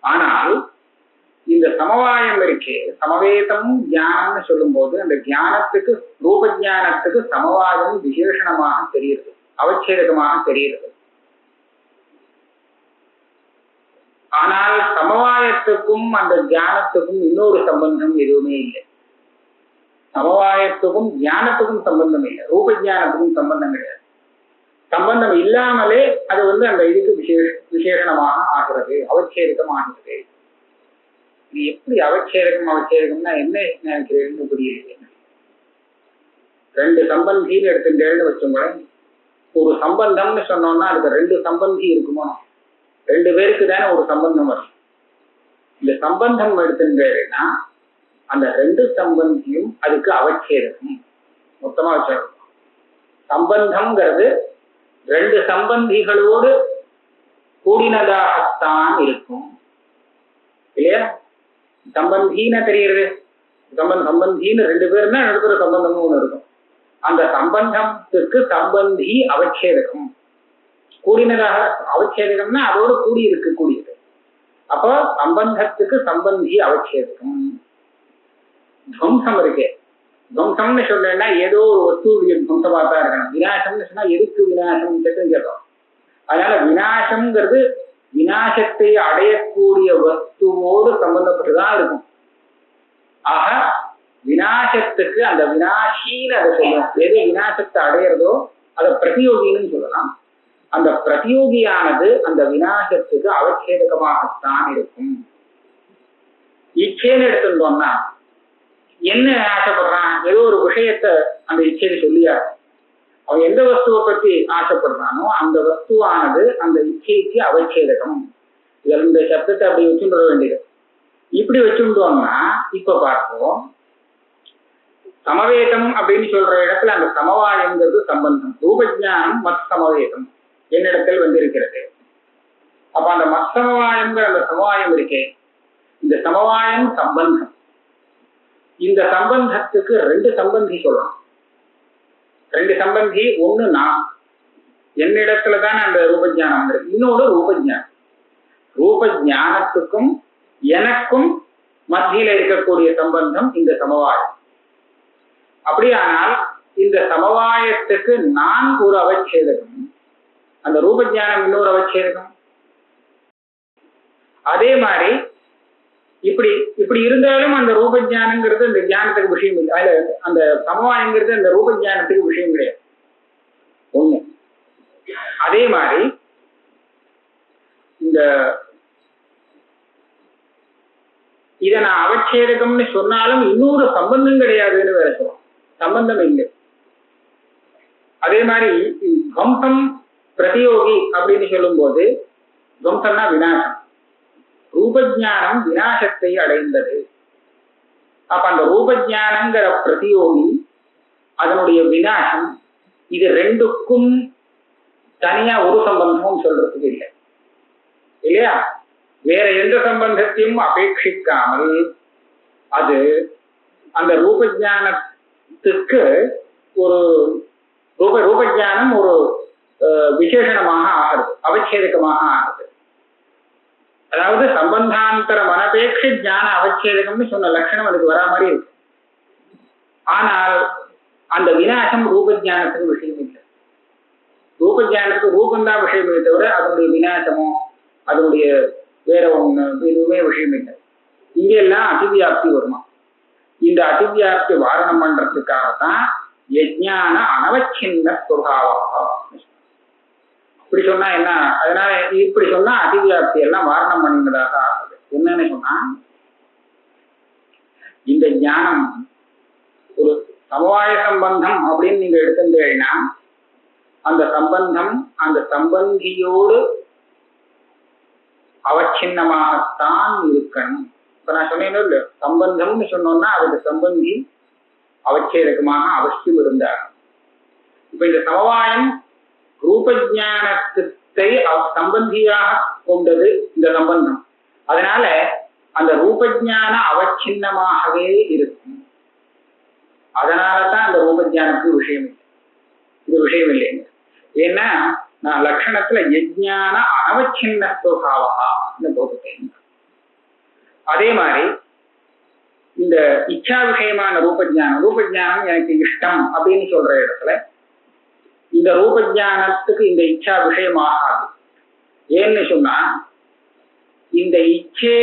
ஆனால் இந்த சமவாயம் இருக்கே, சமவேதம் ஞானம்னு சொல்லும் போது அந்த ஞானத்துக்கு ரூபஜானத்துக்கு சமவாயம் விசேஷணமாக தெரியுது, அவச்சேதகமாக தெரியுது. ஆனால் சமவாயத்துக்கும் அந்த ஞானத்துக்கும் இன்னொரு சம்பந்தம் எதுவுமே இல்லை. சமவாயத்துக்கும் ஞானத்துக்கும் சம்பந்தம் இல்லை, ரூபஜானத்துக்கும் சம்பந்தம் கிடையாது. சம்பந்தம் இல்லாமலே அது அந்த இதுக்கு விசேஷணமாக ஆகிறது, அவச்சேதகம் ஆகிறது. இது எப்படி அவச்சேதகம்னா என்ன நினைக்கிறேன்னு புரியல. ரெண்டு சம்பந்தின்னு எடுத்துட்டேன்னு வச்சோங்களேன். ஒரு சம்பந்தம்னு சொன்னோம்னா அதுக்கு ரெண்டு சம்பந்தி இருக்குமோ? ரெண்டு பேருக்கு தானே ஒரு சம்பந்தம் வரும். இந்த சம்பந்தம் எடுத்துட்டேன்னா அந்த ரெண்டு சம்பந்தியும் அதுக்கு அவச்சேதகம் மொத்தமா வச்சிருக்கோம். சம்பந்தம்ங்கிறது ரெண்டு சம்பந்திகளோடு கூடினதாகத்தான் இருக்கும் இல்லையா? சம்பந்தின்னு தெரியுது. சம்பந்தின்னு ரெண்டு பேருன்னா நடுப்புற சம்பந்தமும் ஒண்ணு இருக்கும். அந்த சம்பந்தத்துக்கு சம்பந்தி அவச்சேதகம், கூடினதாக அவச்சேதகம்னா அதோடு கூடி இருக்கக்கூடியது. அப்போ சம்பந்தத்துக்கு சம்பந்தி அவச்சேதகம். துவம்சம் இருக்கே, துவம்சம்னு சொல்றேன்னா ஏதோ ஒரு வஸ்துடைய துவம்சமா தான் இருக்கணும். விநாசம்னு சொன்னா எதுக்கு விநாசம் கேட்டோம். அதனால விநாசம்ங்கிறது விநாசத்தை அடையக்கூடிய வஸ்துவோடு சம்பந்தப்பட்டுதான் இருக்கும். ஆக விநாசத்துக்கு அந்த விநாசின்னு அதை சொல்லுவோம். எது விநாசத்தை அடையிறதோ அதை பிரதியோகின்னு சொல்லலாம். அந்த பிரதியோகியானது அந்த விநாசத்துக்கு அவச்சேதகமாகத்தான் இருக்கும். இச்சேன்னு எடுத்துட்டோம்னா என்ன ஆசைப்படுறான்? ஏதோ ஒரு விஷயத்த அந்த இச்சையை சொல்லியா அவன் எந்த வஸ்துவை பத்தி ஆசைப்படுறானோ அந்த வஸ்துவானது அந்த இச்சைக்கு அவச்சேதகம். இதில் இந்த சப்தத்தை அப்படி வச்சுட்டு வேண்டியது. இப்படி வச்சுட்டோம்னா இப்ப பார்ப்போம், சமவேதம் அப்படின்னு சொல்ற இடத்துல அந்த சமவாயங்கிறது சம்பந்தம். ரூபஜானம் மத் சமவேதம் என்னிடத்தில் வந்திருக்கிறது. அப்ப அந்த மத் சமவாயம்ங்கிற அந்த சமவாயம் இருக்கே, இந்த சமவாயம் சம்பந்தம். இந்த சம்பந்தத்துக்கு ரெண்டு சம்பந்தி சொல்லணும். ரெண்டு சம்பந்தி, ஒண்ணு நான், என்னிடத்துலதான் அந்த ரூபஜானம் இருக்கு. இன்னொரு ரூபஜானம், ரூபஜானத்துக்கும் எனக்கும் மத்தியில இருக்கக்கூடிய சம்பந்தம் இந்த சமவாயம். அப்படியானால் இந்த சமவாயத்துக்கு நான் ஒரு அவச்சேதகம், அந்த ரூபஜானம் இன்னொரு அவச்சேதகம். அதே மாதிரி இப்படி இப்படி இருந்தாலும் அந்த ரூபஜானங்கிறது அந்த ஞானத்துக்கு விஷயம் இல்லை. அதுல அந்த சமவாயங்கிறது அந்த ரூபஜானத்துக்கு விஷயம் கிடையாது ஒண்ணு. அதே மாதிரி இந்த இதை நான் அவச்சேதகம்னு சொன்னாலும் இன்னொரு சம்பந்தம் கிடையாதுன்னு வேற சொல்லுவோம், சம்பந்தம் இல்லை. அதே மாதிரி துவம்சம் பிரதியோகி அப்படின்னு சொல்லும் போது துவம்சம்னா விநாசம், ரூபஜானம் விநாசத்தை அடைந்தது. அப்ப அந்த ரூபஜானங்கிற பிரதியோகி அதனுடைய விநாசம், இது ரெண்டுக்கும் தனியா ஒரு சம்பந்தமும் சொல்றதுக்கு இல்லை இல்லையா? வேற எந்த சம்பந்தத்தையும் அபேட்சிக்காமல் அது அந்த ரூபஜானத்துக்கு ஒரு ரூபஜானம் ஒரு விசேஷணமாக ஆகிறது, அவச்சேதகமாக ஆகிறது. அதாவது சம்பந்தாந்தரம் அனபேட்ச ஞான அவச்சேதகம்னு சொன்ன லட்சணம் அதுக்கு வரா மாதிரி இருக்கு. ஆனால் அந்த விநாசம் ரூபஜானத்துக்கு விஷயம் இல்லை. ரூபஜானத்துக்கு ரூபந்தான் விஷயமே தவிர அதனுடைய விநாசமோ அதனுடைய வேற ஒண்ணு எதுவுமே விஷயம் இல்லை. இங்கெல்லாம் அதிவியாப்தி வருமா? இந்த அதிவியாப்தி வாரணம் பண்றதுக்காகத்தான் யஜ்ஞான அனவச்சின்ன சுபாவம். இப்படி சொன்னா என்ன? அதனால இப்படி சொன்னா அதிவியாப்தி எல்லாம் வாரணம் பண்ணினதாக ஆகுது. என்னன்னு சொன்னா, இந்த ஞானம் ஒரு சமவாய சம்பந்தம் அப்படின்னு நீங்க எடுத்துட்டீங்கன்னா அந்த சம்பந்தம் அந்த சம்பந்தியோடு அவச்சின்னமாகத்தான் இருக்கணும். இப்ப நான் சொன்னேன் இல்ல, சம்பந்தம்னு சொன்னோம்னா அதுக்கு சம்பந்தி அவச்சேதகமாக அவசியம் இருந்தார். இப்ப இந்த சமவாயம் ரூபஜானத்தை சம்பந்தியாக கொண்டது இந்த சம்பந்தம். அதனால அந்த ரூபஜான அவச்சின்னமாகவே இருக்கும். அதனாலதான் அந்த ரூபஜானத்துக்கு விஷயம் இல்லை, இது விஷயம் இல்லைங்க. ஏன்னா நான் லட்சணத்துல யஜ்ஞான அனவச்சின்ன சுபாவகான்னு போட்டுட்டேன். அதே மாதிரி இந்த இச்சா விஷயமான ரூபஜானம், ரூபஜானம் எனக்கு இஷ்டம் அப்படின்னு சொல்ற இடத்துல இந்த ரூபஜானத்துக்கு இந்த இச்சா விஷயம் ஆகாது. ஏன்னு சொன்னா இந்த இச்சே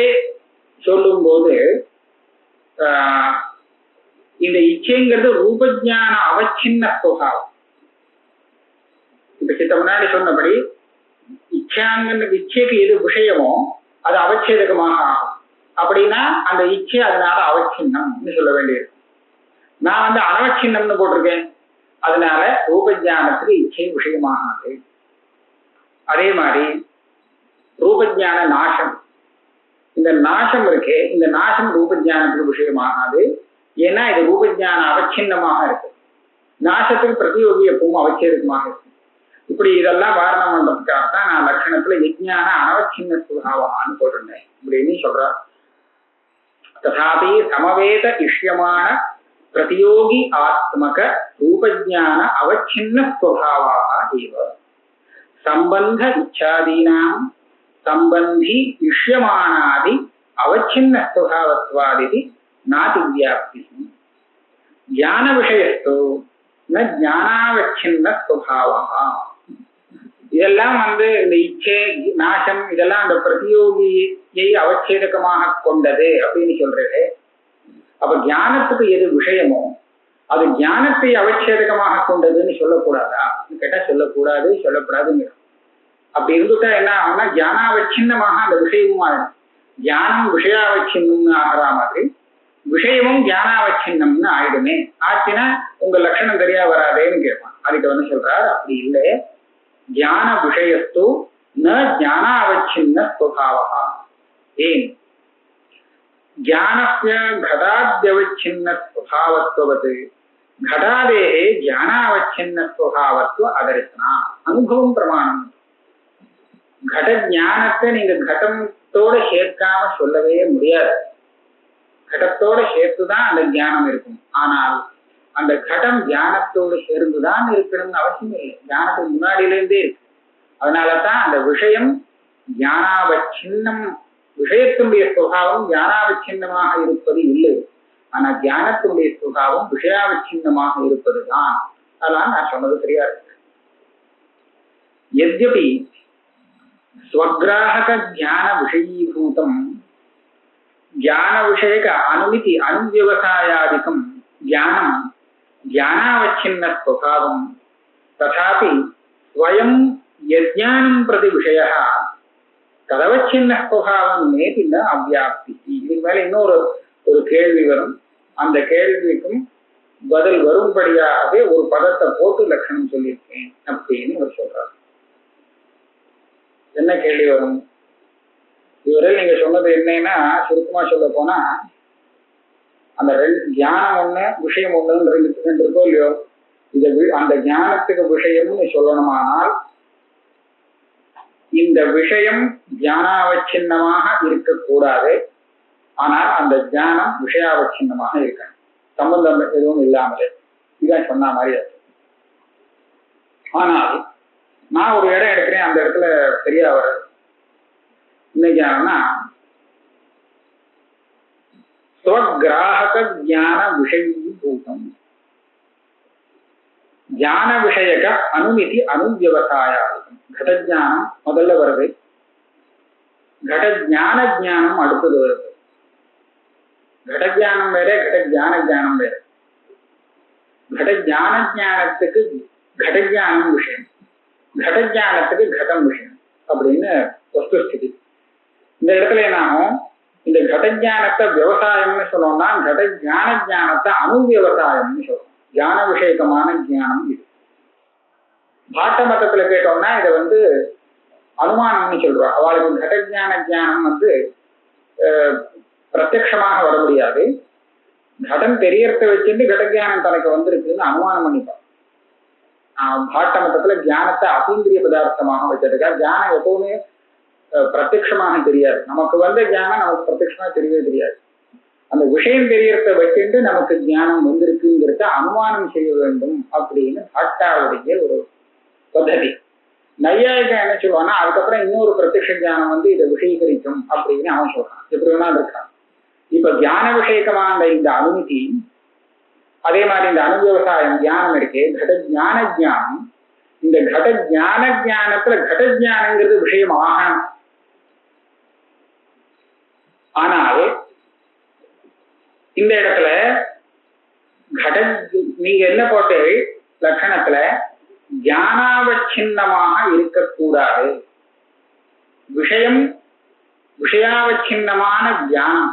சொல்லும் போது இந்த இச்சைங்கிறது ரூபஜான அவச்சின்ன சுபாவம். இப்ப சித்த முன்னாடி சொன்னபடி இச்சைக்கு எது விஷயமோ அது அவச்சேதகமாக ஆகும். அப்படின்னா அந்த இச்சை அதனால அவச்சின்னம்னு சொல்ல வேண்டியது. நான் அனவச்சின்னம்னு போட்டிருக்கேன், அதனால ரூபஜானத்துக்கு இச்சை விஷயமாகாது. அதே மாதிரி ரூபஜான நாசம், இந்த நாசம் இருக்கே, இந்த நாசம் ரூபஜானத்துக்கு விஷயமாகாது. ஏன்னா இது ரூபஜான அவச்சின்னமாக இருக்கு. நாசத்துக்கு பிரதியோகி எப்பவும் அவச்சேதகமாக இருக்கு. இப்படி இதெல்லாம் வாரணம் பண்றதுக்காகத்தான் நான் லட்சணத்துல யஜ்ஞான அனவச்சின்ன சுபாவமான்னு போட்டிருந்தேன் அப்படின்னு சொல்றார். ததாபி சமவேத இஷ்யமான பிரதியோகி ஆத்மக ரூபஜான அவச்சின்ன சுபாவாக ஏவ சம்பந்த இச்சாதீனாம் சம்பந்தி இஷ்யமானாதி அவச்சின்ன சுபாவத்வாதி நாதிவியாப்தி ஞான விஷயஸ்து ந ஞானாவச்சின்ன சுபாவா. இதெல்லாம் இந்த இச்சை நாசம் இதெல்லாம் அந்த பிரதியோகியை அவச்சேதகமாக கொண்டது அப்படின்னு சொல்றது. அப்ப ஞானத்துக்கு எது விஷயமோ அது ஞானத்தை அவச்சேதகமாக கொண்டதுன்னு சொல்லக்கூடாதா கேட்டா சொல்லக்கூடாது, சொல்லக்கூடாதுங்க. அப்படி இருந்துட்டா என்ன ஆகும்னா ஞானாவச்சின்னமாக அந்த விஷயமும் ஆயிடும். ஞானம் விஷயாவச்சின்னம்னு ஆகிற மாதிரி விஷயமும் ஞானாவச்சின்னம்னு ஆயிடுமே. ஆச்சுன்னா உங்க லட்சணம் சரியா வராதேன்னு கேட்பான். அதுக்கு சொல்றாரு அப்படி இல்லை, ஞான விஷயஸ்து ந ஞானாவச்சின்ன சுபாவா. ஏன் ஞானஸ்ய घटाद्यवच्छिन्न स्वभावत्ववत् घटादेः ज्ञानावच्छिन्न स्वभावत्व அதர்சனா. அனுபவம் பிரமாணம். घट ஞானத்தை நீங்க घटத்தோட சேர்க்காம சொல்லவே முடியாது. घटத்தோட சேர்த்துதான் அந்த ஞானம் இருக்கும். ஆனால் அந்த கடம் தியானத்தோடு சேர்ந்துதான் இருக்கணும்னு அவசியம் இல்லை. தியானத்துக்கு முன்னாடியிலேருந்தே இருக்கு. அதனாலதான் அந்த விஷயம் தியானாவச்சின்னம், விஷயத்தினுடைய சுபாவம் தியானாவச்சின்னமாக இருப்பது இல்லை. ஆனா தியானத்தினுடைய சுபாவம் விஷயாவச்சின்னமாக இருப்பதுதான். அதெல்லாம் நான் சொன்னது சரியா இருக்கு. यद्यपि स्वग्राहक ज्ञान विषयीभूतम ज्ञान विषयक अनुमिति अनुव्यवसायादिकं ज्ञानम ज्ञानावच्छिन्न स्वभावं तथापि स्वयं यज्ञानं प्रति विषयः तदवच्छिन्न स्वभावं नेति न अव्याप्ति. இதுக்கு மேல இன்னொரு கேள்வி வரும். அந்த கேள்விக்கும் பதில் வரும்படியாகவே ஒரு பதத்தை போட்டு லட்சணம் சொல்லியிருக்கேன் அப்படின்னு அவர் சொல்றாரு. என்ன கேள்வி வரும்? இதுவரை நீங்க சொன்னது என்னன்னா, சுருக்கமா சொல்ல போனா அந்த தியானம் ஒண்ணு விஷயம் ஒண்ணுன்னு ரெண்டு இருக்கோ இல்லையோ, அந்த ஞானத்துக்கு விஷயம்னு சொல்லணுமானால் இந்த விஷயம் தியானாவச்சின்னமாக இருக்கக்கூடாது. ஆனால் அந்த தியானம் விஷயாவச்சின்னமாக இருக்கணும், சம்பந்தம் எதுவும் இல்லாமலே. இதான் சொன்ன மாதிரி. ஆனால் நான் ஒரு இடம் எடுக்கிறேன், அந்த இடத்துல சரியா வர இன்னைக்கு ஸ்வகிராஹக ஞான விஷயீபூதம் ஞான விஷயக அனுமிதி அனுவியவசாயாதிகம். கடஜானம் முதல்ல வருது, கடஜான ஜானம் அடுத்தது வருது. கடஜானம் வேற, கடஜான ஜானம் வேற. கடஜான ஜானத்துக்கு கடஜானம் விஷயம், கடஜானத்துக்கு கடம் விஷயம் அப்படின்னு வஸ்துஸ்திதி. இந்த இடத்துல என்னாகும், இந்த கடஜானத்தை விவசாயம்னு சொல்லணும்னா கடஜான ஜானத்தை அனுவியவசாயம்னு சொல்லணும். ஞான விஷயகமான ஜானம் இது. பாட்ட மதத்துல கேட்டோம்னா இதை அனுமானம்னு சொல்றா. அவளுக்கு கடஜான ஜானம் பிரத்யட்சமாக வர முடியாது. கடன் தெரியறத வச்சுட்டு கடஜானம் தனக்கு வந்திருக்குன்னு அனுமானம் பண்ணிப்பான். பாட்ட மதத்துல தியானத்தை அதீந்திரிய பதார்த்தமாக வச்சிருக்கா. தியானம் எப்பவுமே பிரத்யட்சமாக தெரியாது. நமக்கு வந்த தியானம் நமக்கு பிரத்யட்சமா தெரியவே தெரியாது. அந்த விஷயம் தெரியறத வச்சுட்டு நமக்கு தியானம் வந்திருக்குங்கிறத அனுமானம் செய்ய வேண்டும் அப்படின்னு பாட்டாவுடைய ஒரு பദ്ധதி. நையாயிகம் என்ன சொல்லுவான்னா, அதுக்கப்புறம் இன்னொரு பிரத்யட்ச தியானம் இதை விஷயீகரிக்கும் அப்படின்னு அவன் சொல்றான். எப்படி வேணா இருக்கான். இப்ப தியான விஷயக்கமான இந்த அனுமதி, அதே மாதிரி இந்த அனுவியவசாயம் தியானம் இருக்கே, கட ஜான ஜானம். இந்த கட ஜான ஜானத்துல கட ஜானங்கிறது விஷயம் ஆகணும். ஆனால் இந்த இடத்துல கட நீங்க என்ன போட்டு லட்சணத்துல தியானாவச்சின்னமாக இருக்கக்கூடாது. விஷயம் விஷயாவச்சின்னமான தியானம்,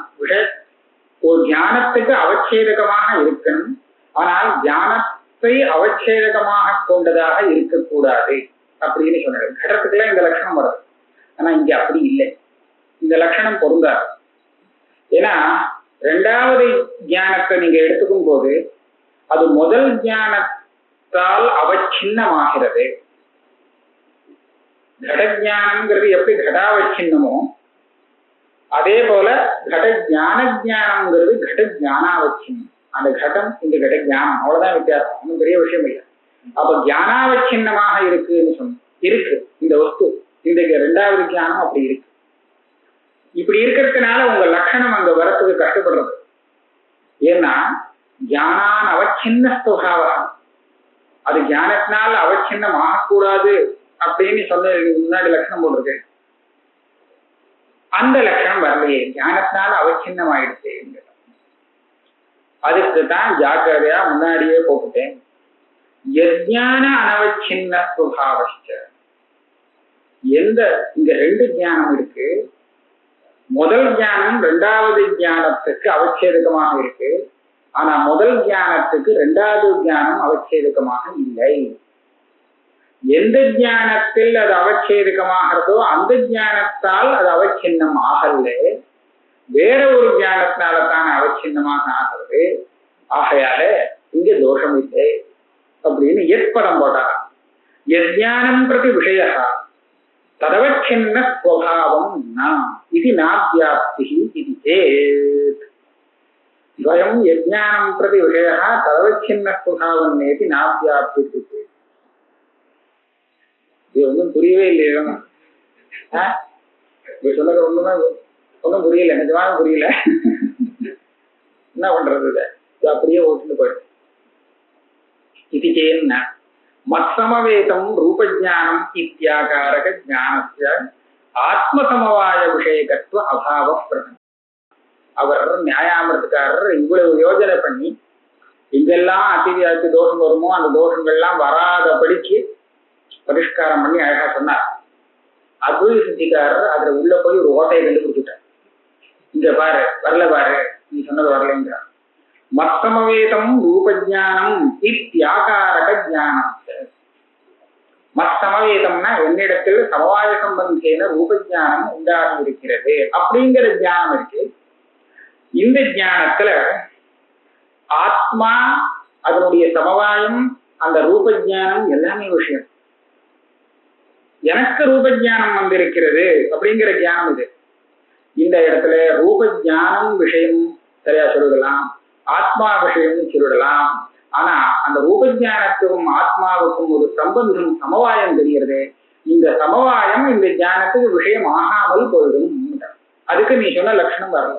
ஒரு தியானத்துக்கு அவச்சேதகமாக இருக்கணும். ஆனால் தியானத்தை அவச்சேதகமாக கொண்டதாக இருக்கக்கூடாது அப்படின்னு சொன்னாரு. கடத்துக்குள்ள இந்த லட்சணம் வருது. ஆனா இங்க அப்படி இல்லை, இந்த லட்சணம் பொருந்தாது. ஏன்னா ரெண்டாவது தியானத்தை நீங்க எடுத்துக்கும் போது அது முதல் தியானத்தால் அவச்சின்னமாகிறது. கட ஜானம்ங்கிறது எப்படி கடாவச்சின்னமோ அதே போல கட ஜான ஜானம்ங்கிறது கட ஜானாவச்சின்னம். அந்த கடம் இந்த கட ஜானம், அவ்வளவுதான் வித்தியாசம். ஒன்றும் பெரிய விஷயம் இல்லை. அப்ப ஜானாவச்சின்னமாக இருக்குன்னு இருக்கு இந்த வஸ்து. இந்த ரெண்டாவது தியானம் அப்படி இருக்கு. இப்படி இருக்கிறதுனால உங்க லட்சணம் அங்க வரத்துக்கு கஷ்டப்படுறது. ஏன்னா தியானான் அவச்சின்ன ஸ்வபாவா, அது தியானத்தினால் அவச்சின்னம் ஆகக்கூடாது அப்படின்னு சொன்ன முன்னாடி லட்சணம் போட்டிருக்கு. அந்த லட்சணம் வரலையே, தியானத்தினால் அவச்சின்னம் ஆயிடுச்சு. அதுக்கு தான் ஜாக்கிரதையா முன்னாடியே போட்டுட்டேன். யஜ்ஞான அனவச்சின்ன ஸ்வபாவஸ்ச. எந்த இங்க ரெண்டு தியானம் இருக்கு. முதல் தியானம் ரெண்டாவது தியானத்துக்கு அவச்சேதகமாக இருக்கு. ஆனா முதல் தியானத்துக்கு ரெண்டாவது தியானம் அவச்சேதகமாக இல்லை. எந்த தியானத்தில் அது அவச்சேதகமாகிறதோ அந்த தியானத்தால் அது அவச்சின்னம் ஆகல, வேற ஒரு தியானத்தினால்தான் அவச்சின்னமாக ஆகிறது. ஆகையால இங்க தோஷம் இல்லை அப்படின்னு எத்பதம் போட்டார். யஜ்ஞானம் பிரதி விஷய ததவச்சின்ன ஸ்வபாவம் இது நாத்யாப்தி இது சேத். துவயம் யஜ்ஞானம் பிரதி விஷய ததவச்சின்ன சுபாவன்னேதி நாவியாப்தி. இது ஒன்றும் புரியவே இல்லையா? சொன்னது ஒன்றும் புரியல, நிஜமான புரியல. என்ன பண்றது? இது அப்படியே ஓட்டுன்னு போயிடும். இது சேன்ன மத்சமவேதம் ரூபஜானம் இத்தியாகாரக ஜானஸ்ய ஆத்மசமவாய விஷயகத்துவ அபாவ பிரதம். அவர் நியாயாமிரத்துக்காரர் இவ்வளவு யோஜனை பண்ணி எங்கெல்லாம் அதி தோஷம் வருமோ அந்த தோஷங்கள்லாம் வராதபடிக்கு பரிஷ்காரம் பண்ணி அழகா சொன்னார். அத்வைத சித்திக்காரர் அதுல உள்ள போய் ஒரு ஓட்டையை கண்டுபிடிச்சுட்டார். இங்க பாரு, வரல பாரு, நீ சொன்னது வரலைங்கிறார். மத்சமவேதம் ரூபஜானம் இத்தியாகாரக ஜானம். மத்சமவேதம்னா என்னிடத்தில் சமவாய சம்பந்தேன ரூபஜானம் உண்டாகி இருக்கிறது அப்படிங்கிற ஜானம் இருக்கு. இந்த ஜானத்துல ஆத்மா, அதனுடைய சமவாயம், அந்த ரூபஜானம் எல்லாமே விஷயம். எனக்கு ரூபஜானம் வந்திருக்கிறது அப்படிங்கிற ஜானம் இது. இந்த இடத்துல ரூபஜானம் விஷயம் சரியா சொல்லிடலாம், ஆத்மா விஷயம் சொல்லிடலாம். ஆனா அந்த ரூபஜானத்துக்கும் ஆத்மாவுக்கும் ஒரு சம்பந்தம், சமவாயம் தெரிகிறது. இந்த சமவாயம் இந்த ஞானத்துக்கு விஷயம் ஆகாமல் போயிடும். அதுக்கு நீ சொன்ன லட்சணம் வரல.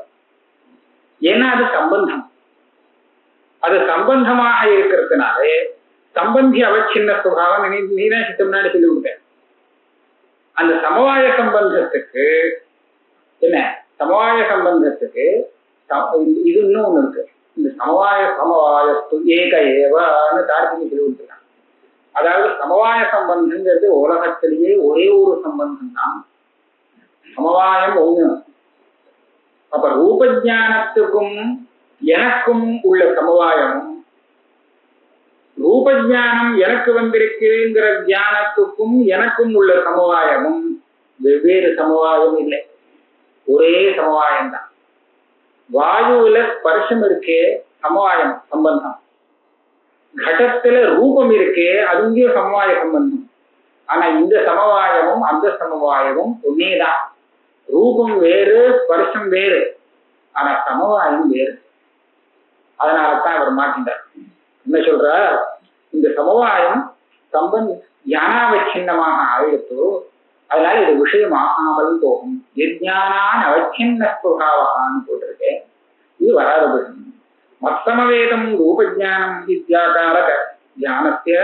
ஏன்னா அது சம்பந்தம். அது சம்பந்தமாக இருக்கிறதுனாலே சம்பந்தி அவச்சின்ன சுபாவம் நீதான் சித்த முன்னாடி சொல்லி கொடுத்தேன். அந்த சமவாய சம்பந்தத்துக்கு என்ன, சமவாய சம்பந்தத்துக்கு இது இன்னும் ஒண்ணு இருக்கு. இந்த சமவாயஸ்து ஏக ஏவன்னு தார்க்கிக சொல்லி கொடுத்துருக்காங்க. அதாவது சமவாய சம்பந்தங்கிறது உலகத்திலேயே ஒரே ஒரு சம்பந்தம் தான், சமவாயம் ஒண்ணு. அப்ப ரூபஜானத்துக்கும் எனக்கும் உள்ள சமவாயமும், ரூபஜானம் எனக்கு வந்திருக்குங்கிற தியானத்துக்கும் எனக்கும் உள்ள சமவாயமும் வெவ்வேறு சமவாயம் இல்லை, ஒரே சமவாயம் தான். வாயுவில ஸ்பர்ஷம் இருக்கே சமவாயம் சம்பந்தம், கடத்துல ரூபம் இருக்கே அதுங்கேயும் சமவாய சம்பந்தம். ஆனா இந்த சமவாயமும் அந்த சமவாயமும் ஒன்னேதான். ரூபம் வேறு, ஸ்பர்ஷம் வேறு, ஆனா சமவாயம் வேறு. அதனாலதான் அவர் மாற்றினார். என்ன சொல்ற, இந்த சமவாயம் சம்பந்த ஞானாவச்சின்னமாக ஆயிடுத்தோ, அதனால இது விஷயம் ஆகாமல் போகும். விஜயானான் அவச்சின்ன சுபாவகான்னு போட்டிருக்கேன், இது வராத விஷயம். மத்சமவேதம் ரூபஜானம் இத்தியாகாரக ஞானஸ்ய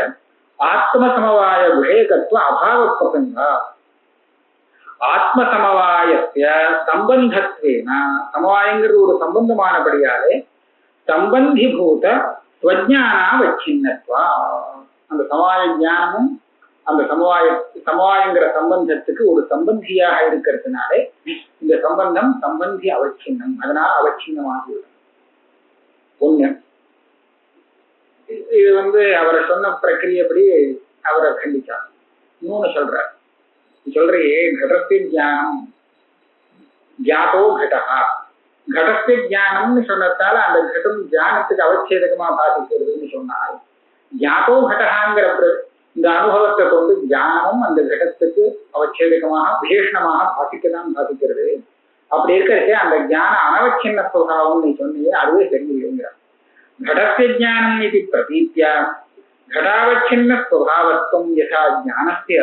ஆத்மசமவாய விஷயகத்துவ அபாவ பிரசங்கா. ஆத்மசமவாயஸ்ய சம்பந்தத்வேன, சமவாயங்கிறது ஒரு சம்பந்தமானபடியாலே சம்பந்திபூத ஸ்வஜானாவச்சின்னத்வா, அந்த சமவாய ஞானமும் அந்த சமவாயங்கிற சம்பந்தத்துக்கு ஒரு சம்பந்தியாக இருக்கிறதுனாலே இந்த சம்பந்தம் சம்பந்தி அவச்சின்னம், அதனால் அவச்சின்னமாக ஒண்ணு. இது அவரை சொன்ன பிரக்கிரியப்படி அவரை கண்டிச்சார். இன்னொன்னு சொல்றார், சொல்றையே கடத்தின் தியானம் ஜாதோ கடகா, கடத்திய ஜானம்னு சொன்னதால அந்த கடம் தியானத்துக்கு அவச்சேதகமா பாதிக்கிறதுன்னு சொன்னால், ஜாதோ கடகாங்கிற இந்த அனுபவத்தை கொண்டு தியானமும் அந்த கடத்துக்கு அவச்சேதகமாக விசேஷமாக பாதிக்கதான் பாதிக்கிறது. அப்படி இருக்கிறதே அந்த ஞான அனவச்சின்ன சுபாவம் நீ சொன்னீங்க, அதுவே தெரியலைங்கிற. கடத்திய ஜானம் இது பிரதீத்யா घटावच्छिन्न स्वभावत्वं यथा ज्ञानस्य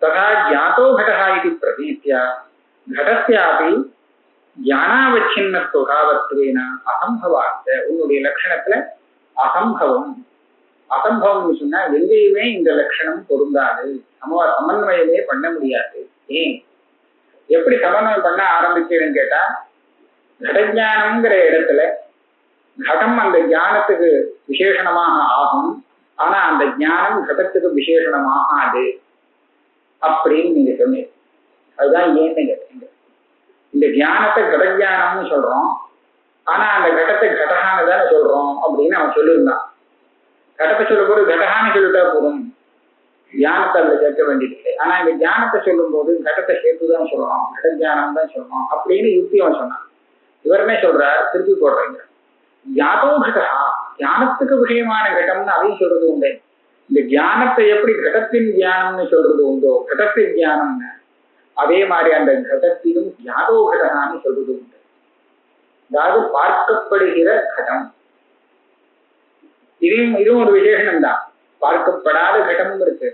तथा ज्ञातो घटः इति प्रतीत्या घटस्यापि ज्ञानावच्छिन्न स्वभावत्वेन असंभवात् उन्नुடைய லட்சணத்துல அசம்பவம். அசம்பவம்னு சொன்னா எங்கேயுமே இந்த லட்சணம் பொருந்தாது, சமன்வயமே பண்ண முடியாது. ஏன், எப்படி சமன்வயம் பண்ண ஆரம்பிக்கிறேன்னு கேட்டா, கடஞானம்ங்கிற இடத்துல கடம் அந்த ஞானத்துக்கு விசேஷணமாக ஆகும், ஆனா அந்த ஞானம் கடத்துக்கு விசேஷணமாகாது அப்படின்னு நீங்க சொன்னீங்க. அதுதான் ஏன்னு கேட்டீங்க. இந்த ஞானத்தை கடஞானம்னு சொல்றோம், ஆனா அந்த கடத்தை கடகான்னு தானே சொல்றோம் அப்படின்னு அவன் சொல்லியிருந்தான். கடத்தை சொல்லும் போது கடகான்னு சொல்லிட்டா போதும், தியானத்தை அதுல சேர்க்க வேண்டியது. ஆனா இந்த தியானத்தை சொல்லும் போது கடத்தை சேர்த்துதான் சொல்றோம், கடஞானம் தான் சொல்றோம் அப்படின்னு யுக்தி அவன் சொன்னான். இவருமே சொல்றார், திருப்பி போடுறீங்க, ஜாதோ கடா தியானத்துக்கு விஷயமான கடம்னு அதையும் சொல்றது உண்டு. இந்த தியானத்தை எப்படி கடத்தின் தியானம்னு சொல்றது உண்டோ, கடத்தின் தியானம்னு, அதே மாதிரி அந்த கடத்திலும் ஜாதோ கடகான்னு சொல்றது உண்டு. அதாவது பார்க்கப்படுகிற கடம். இதுவும் ஒரு விசேஷனம் தான். பார்க்கப்படாத கடமும் இருக்கு,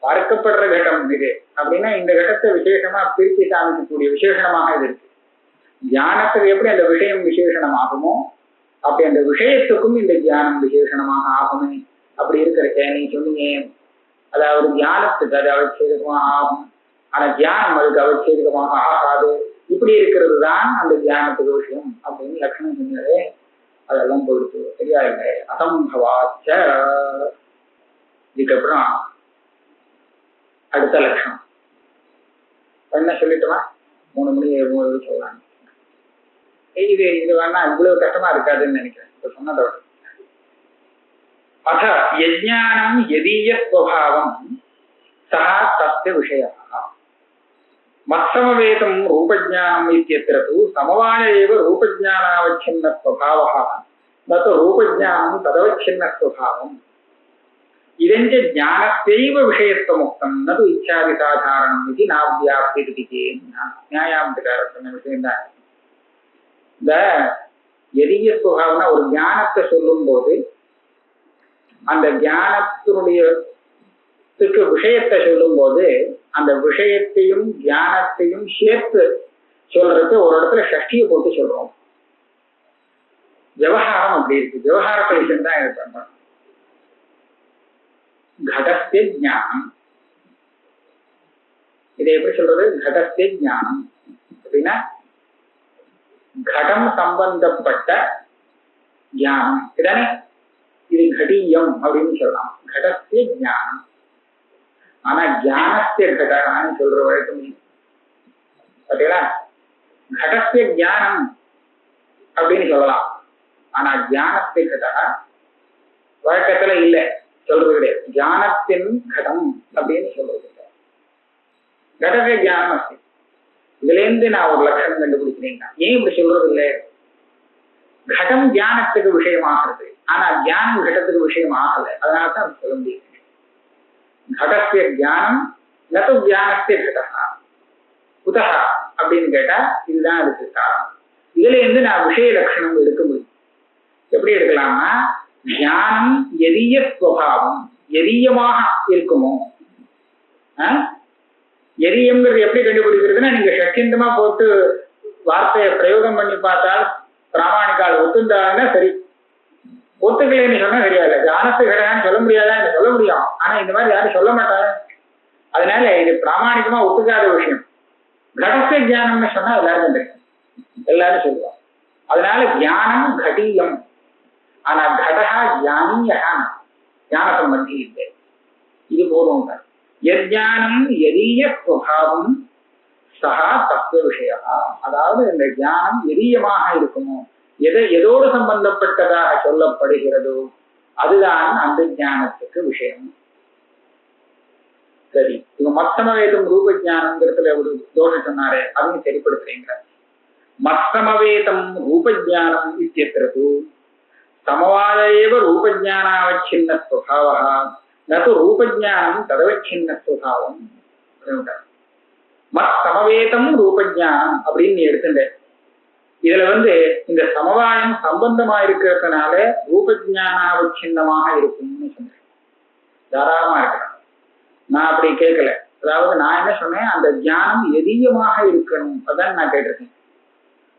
பார்க்கப்படுற கடம் இது. அப்படின்னா இந்த கடத்தை விசேஷமா பிரித்து காமிக்கக்கூடிய விசேஷணமாக இது இருக்கு. தியானத்துக்கு எப்படி அந்த விஷயம் விசேஷணமாகுமோ அப்படி அந்த விஷயத்துக்கும் இந்த தியானம் விசேஷணமாக ஆகுமே. அப்படி இருக்கிற நீ சொன்னீங்க, அதாவது தியானத்துக்கு அது அவச்சேதகமாக ஆகும், ஆனா தியானம் அதுக்கு அவச்சேதகமாக ஆகாது. இப்படி இருக்கிறது தான் அந்த தியானத்துக்கு விஷயம் அப்படின்னு லட்சணம் சொன்னாரு. அதெல்லாம் போயிடுச்சு, சரியா இல்லை. அசம்பவாச்ச. இதுக்கப்புறம் அடுத்த லட்சணம் என்ன சொல்லிட்டுமா? 3 மணி 7 மணி சொல்லலாம். இது வேணா இவ்வளவு கஷ்டமா இருக்காதுன்னு நினைக்கிறேன் இப்ப சொன்னதோட. அத யஜ்ஞானம் யதீய ஸ்வபாவம் சஹ தஸ்ய விஷயः. மத்சமவேதம் ரூபஜ்ஞானம் இத்யத்ர து சமவாய ஏவ ரூபஜ்ஞானாவச்சின்ன ஸ்வபாவः நது ரூபஜ்ஞானம் ததவச்சின்ன ஸ்வபாவம். இதஞ்ச ஞானத்தைவ விஷயத்துவமுக்தம் நது இச்சாதி சாதாரணம் இது நாவ்யாப்திரிதி நியாயாந்திகார சொன்ன விஷயம் தான். இந்த எரிய சுகாவனா ஒரு ஞானத்தை சொல்லும் போது அந்த ஞானத்தினுடைய விஷயத்தை சொல்லும் போது அந்த விஷயத்தையும் ஞானத்தையும் சேர்த்து சொல்றதுக்கு ஒரு இடத்துல ஷஷ்டியை போட்டு சொல்றோம். விவகாரம் அப்படி இருக்கு. விவகாரத்தை விஷயம் தான் இருப்பாங்க. கடஸ்தே ஞானம், இதை எப்படி சொல்றது? கடஸ்தே ஞானம் அப்படின்னா கடம் சம்பந்தப்பட்ட ஞானம் இதானே. இது கடீயம் அப்படின்னு சொல்லலாம். கடஸ்தே ஞானம். ஆனா ஞானஸ்தே கடகான்னு சொல்ற வழக்கம் பார்த்தீங்களா? கடஸ்தே ஞானம் அப்படின்னு சொல்லலாம். ஆனா ஞானஸ்தே கடகா வழக்கத்துல இல்லை, சொல்றது கிடையாது. ஞானத்தின் கடம் அப்படின்னு சொல்றது இல்லை. கடகே ஞானம். இதுல இருந்து நான் ஒரு லட்சணம் கண்டுபிடிக்கிறேன். ஏன் இப்படி சொல்றது இல்லை? கடம் தியானத்துக்கு விஷயமாகிறது, ஆனா தியானம் கடத்துக்கு விஷயம் ஆகல. அதனால்தான் சொல்ல முடியும். கடஸ்திய தியானம் நது தியானஸ்தே கடகா குதஹ அப்படின்னு கேட்டா இதுதான் அதுக்கு காரணம். இதுல இருந்து நான் விஷய லட்சணம் எடுக்க முடியும். எப்படி எடுக்கலாம்னா, தியானம் எரிய ஸ்வபாவம் எரியமாக இருக்குமோ. எரியம்ங்கிறது எப்படி கண்டுபிடிக்கிறதுன்னா, நீங்க சக்கியந்தமா போட்டு வார்த்தையை பிரயோகம் பண்ணி பார்த்தால் பிராமணிக்கால் ஒத்துந்தாங்கன்னா சரி, ஒத்துக்கலைன்னு சொன்னா தெரியாது. தியானத்து கிடையாதுன்னு சொல்ல முடியாதான்னு சொல்ல முடியும், ஆனா இந்த மாதிரி யாரும் சொல்ல மாட்டாங்க. அதனால இது பிராமணிகமா ஒத்துக்காத விஷயம். கடஸ்த தியானம்னு சொன்னா எல்லாரும் தெரியும், எல்லாரும் சொல்லுவாங்க. அதனால தியானம் கடீயம், ஆனா கடகா ஜானியா ஞான சம்பந்தி இல்லை. இது போதும். யஜ்ஞானம் யதீய ஸ்வபாவம் சஹா தஸ்ய விஷயா. அதாவது இந்த ஞானம் எரியமாக இருக்குமோ, எதோடு சம்பந்தப்பட்டதாக சொல்லப்படுகிறதோ அதுதான் அந்த ஞானத்துக்கு விஷயம். சரி, இவங்க மத்சமவேதம் ரூப ஜானம்ங்கிறதுல ஒரு தோஷம் சொன்னாரே, அதையும் சரிப்படுத்துறீங்க. மத்சமவேதம் ரூப ஜானம் இத்தியத்ரது சமவாயேவ ரூபஜானாவச்சின்ன ஸ்வபாவः நது ரூபஜானம் ததவச்சின்ன ஸ்வபாவம். மத் சமவேதம் ரூபஜானம் அப்படின்னு நீ எடுத்துட்ட. இதுல இந்த சமவாயம் சம்பந்தமா இருக்கிறதுனால ரூபஜானாவச்சின்னமாக இருக்கும்னு சொன்னேன். தாராளமா இருக்கிறான். நான் அப்படி கேட்கல. அதாவது நான் என்ன சொன்னேன், அந்த ஞானம் எதீயமாக இருக்கணும், அதான் நான் கேட்டிருக்கேன்.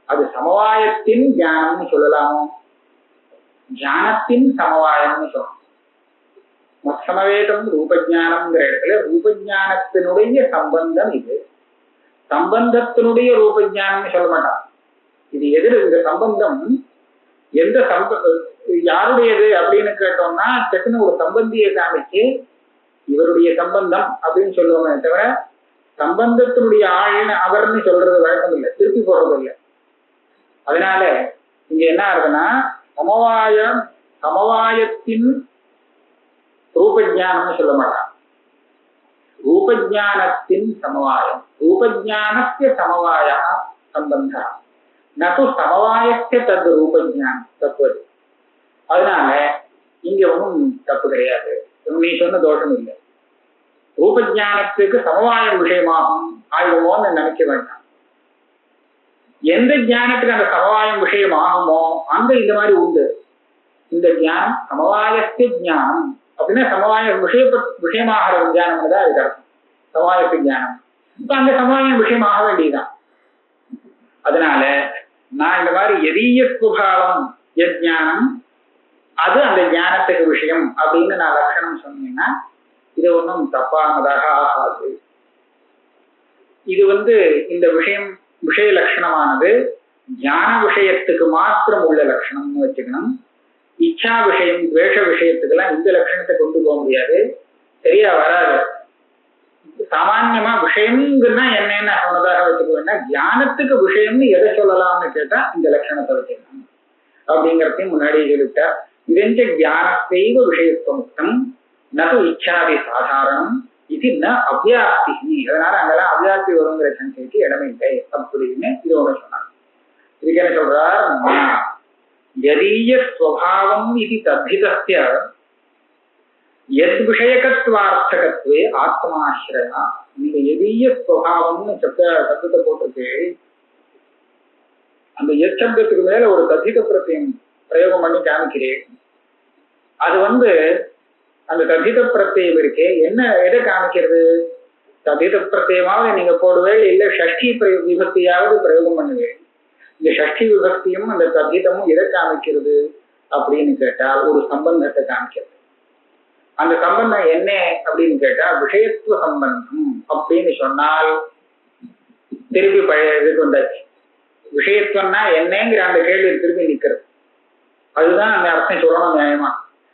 அது சமவாயத்தின் ஞானம்னு சொல்லலாமோ? ஞானத்தின் சமவாயம்னு சொல்லணும். மத்சமவேதம் ரூபஜானம்ங்கிற இடத்துல ரூபஜானத்தினுடைய சம்பந்தம் இது. சம்பந்தத்தினுடைய ரூபஜானம்னு சொல்ல மாட்டான். இது இந்த சம்பந்தம் எந்த யாருடையது அப்படின்னு கேட்டோம்னா டக்குன்னு ஒரு சம்பந்தியை காமிச்சு இவருடைய சம்பந்தம் அப்படின்னு சொல்லுவோமே தவிர சம்பந்தத்தினுடைய ஆள்னு அவர்னு சொல்றது வழக்கம் இல்லை, திருப்பி போடுறது இல்லை. அதனால இங்க என்ன ஆகுதுன்னா, சமவாயத்தின் ரூபஜானம்னு சொல்ல மாட்டான். ரூபஜானத்தின் சமவாயம், ரூபஜானஸ்ய சமவாய சம்பந்த நது சமவாயஸ்ய தத் ரூபஜானம் தத்துவது. அதனால இங்க ஒன்றும் தப்பு கிடையாது, நீ சொன்ன தோஷம் இல்லை. ரூபஜானத்துக்கு சமவாயம் விஷயமாகும் ஆயுதமோன்னு நினைக்க வேண்டாம். எந்த ஞானத்துக்கு அந்த சமவாயம் விஷயம் ஆகுமோ அங்க இந்த மாதிரி உண்டு. இந்த ஞானம் சமவாயத்து ஞானம் அப்படின்னா சமவாய விஷயமாகிற ஞானம் தான் அதுக்கு அர்த்தம். சமவாயத்து ஞானம் இப்ப அந்த சமவாயம் விஷயம் ஆக வேண்டியதுதான். அதனால நான் இந்த மாதிரி எதீய சுபாவம் ஞானம் அது அந்த ஞானத்துக்கு விஷயம் அப்படின்னு நான் லட்சணம் சொன்னீங்கன்னா இது ஒன்றும் தப்பானதாக ஆகாது. இது இந்த விஷய லட்சணமானது ஞான விஷயத்துக்கு மாத்திரம் உள்ள லட்சணம்னு வச்சுக்கணும். இச்சா விஷயம் துவேஷ விஷயத்துக்கெல்லாம் இந்த லட்சணத்தை கொண்டு போக முடியாது, சரியா வராது. சாமான்யமா விஷயம்னா என்னன்னு சொன்னதாக வச்சுக்க வேண்டாம். ஞானத்துக்கு விஷயம்னு எதை சொல்லலாம்னு கேட்டா இந்த லட்சணத்தை வச்சுக்கணும் அப்படிங்கிறதையும் முன்னாடியே சொல்லிட்டா. இதெஞ்ச ஞானத்தைவ விஷயத்துவம் நது இச்சாதி சாதாரணம் இது ந அவ்யாப்தி. அதனால அங்கெல்லாம் அவ்யாப்தி வருங்கிற சங்கைக்கு இடமில்லை அப்படின்னு இது ஒண்ணு சொன்னாங்க. இதுக்கு என்ன சொல்றார், யதீய ஸ்வபாவம் இது தத்திதஸ்ய எத் விஷயகத்வார்த்தகத்வே ஆத்மாஸ்ரயா. நீங்க எதீய ஸ்வபாவம்னு சப்தத்தை போட்டிருக்கு. அந்த எத் சப்தத்துக்கு மேல ஒரு தத்தித பிரத்தியம் பிரயோகம் பண்ணி காமிக்கிறேன். அது அந்த தத்தித பிரத்தியம் இருக்கே என்ன எதை காமிக்கிறது? தத்தித பிரத்தியமாவது நீங்க போடுவேன், இல்ல ஷஷ்டி விபக்தியாவது பிரயோகம் பண்ணுவேன். இந்த ஷஷ்டி விபக்தியும் அந்த தத்திதமும் எதை காமிக்கிறது அப்படின்னு கேட்டால் ஒரு சம்பந்தத்தை காமிக்கிறது. அந்த சம்பந்தம் என்ன அப்படின்னு கேட்டா விஷயத்துவ சம்பந்தம் அப்படின்னு சொன்னால் திருப்பி பழைய இதுக்கு வந்தாச்சு. விஷயத்துவம்னா என்னங்கிற அந்த கேள்வி திருப்பி நிற்கிறது. அதுதான் அந்த அர்த்தம் சொல்லணும் நியாயமா.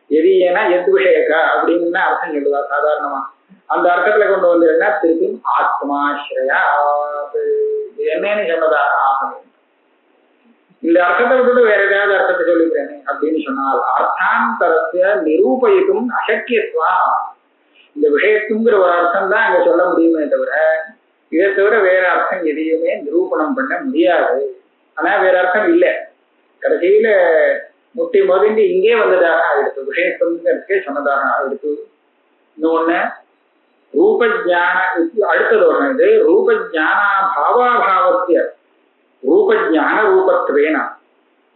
எது ஏன்னா எது விஷயக்கா அப்படின்னு அர்த்தம் சொல்லுவா சாதாரணமா. அந்த அர்த்தத்துல கொண்டு வந்ததுன்னா திருப்பி ஆத்மாஸ்ரயா என்னன்னு சொன்னதாக ஆகணும். இந்த அர்த்தத்தை விட்டுட்டு வேற ஏதாவது அர்த்தத்தை சொல்லிக்கிறேன் அப்படின்னு சொன்னால் அர்த்தாந்தரத்தை நிரூபயிக்கும் அசக்கியத்வா. இந்த விஷயத்துங்கிற ஒரு அர்த்தம் தான் அங்க சொல்ல முடியுமே தவிர இதை தவிர வேற அர்த்தம் எதையுமே நிரூபணம் பண்ண முடியாது. ஆனா வேற அர்த்தம் இல்லை. கடைசியில முட்டி மோதிண்டு இங்கே வந்ததாக ஆயிடுச்சு. விஷயத்துங்கிறதுக்கே சொன்னதாக ஆயிடுச்சு. இன்னொன்னு ரூபஜான அடுத்தது ஒண்ணு. இது ரூபஜானா பாவாபாவத்திய ரூபஜான ரூபத்வேன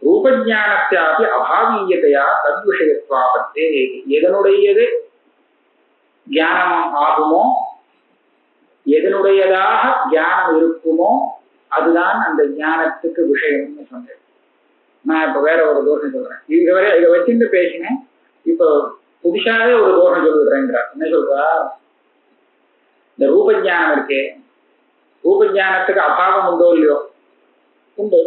ரூபஜானத்தியாபி அபாவீயத்தையா தத்விஷயத்வாபத்தே. எதனுடையது ஞானம் ஆகுமோ, எதனுடையதாக ஞானம் இருக்குமோ அதுதான் அந்த ஞானத்துக்கு விஷயம்னு சொன்னேன். நான் இப்ப வேற ஒரு தோஷம் சொல்றேன். இதுவரை இதை வச்சுட்டு பேசினேன். இப்போ புதுசாவே ஒரு தோஷம் சொல்லிடுறேங்கிறார். என்ன சொல்றா, இந்த ரூபஜானம் இருக்கே, ரூபஜானத்துக்கு அபாவம் உண்டோ இல்லையோ? உண்டு.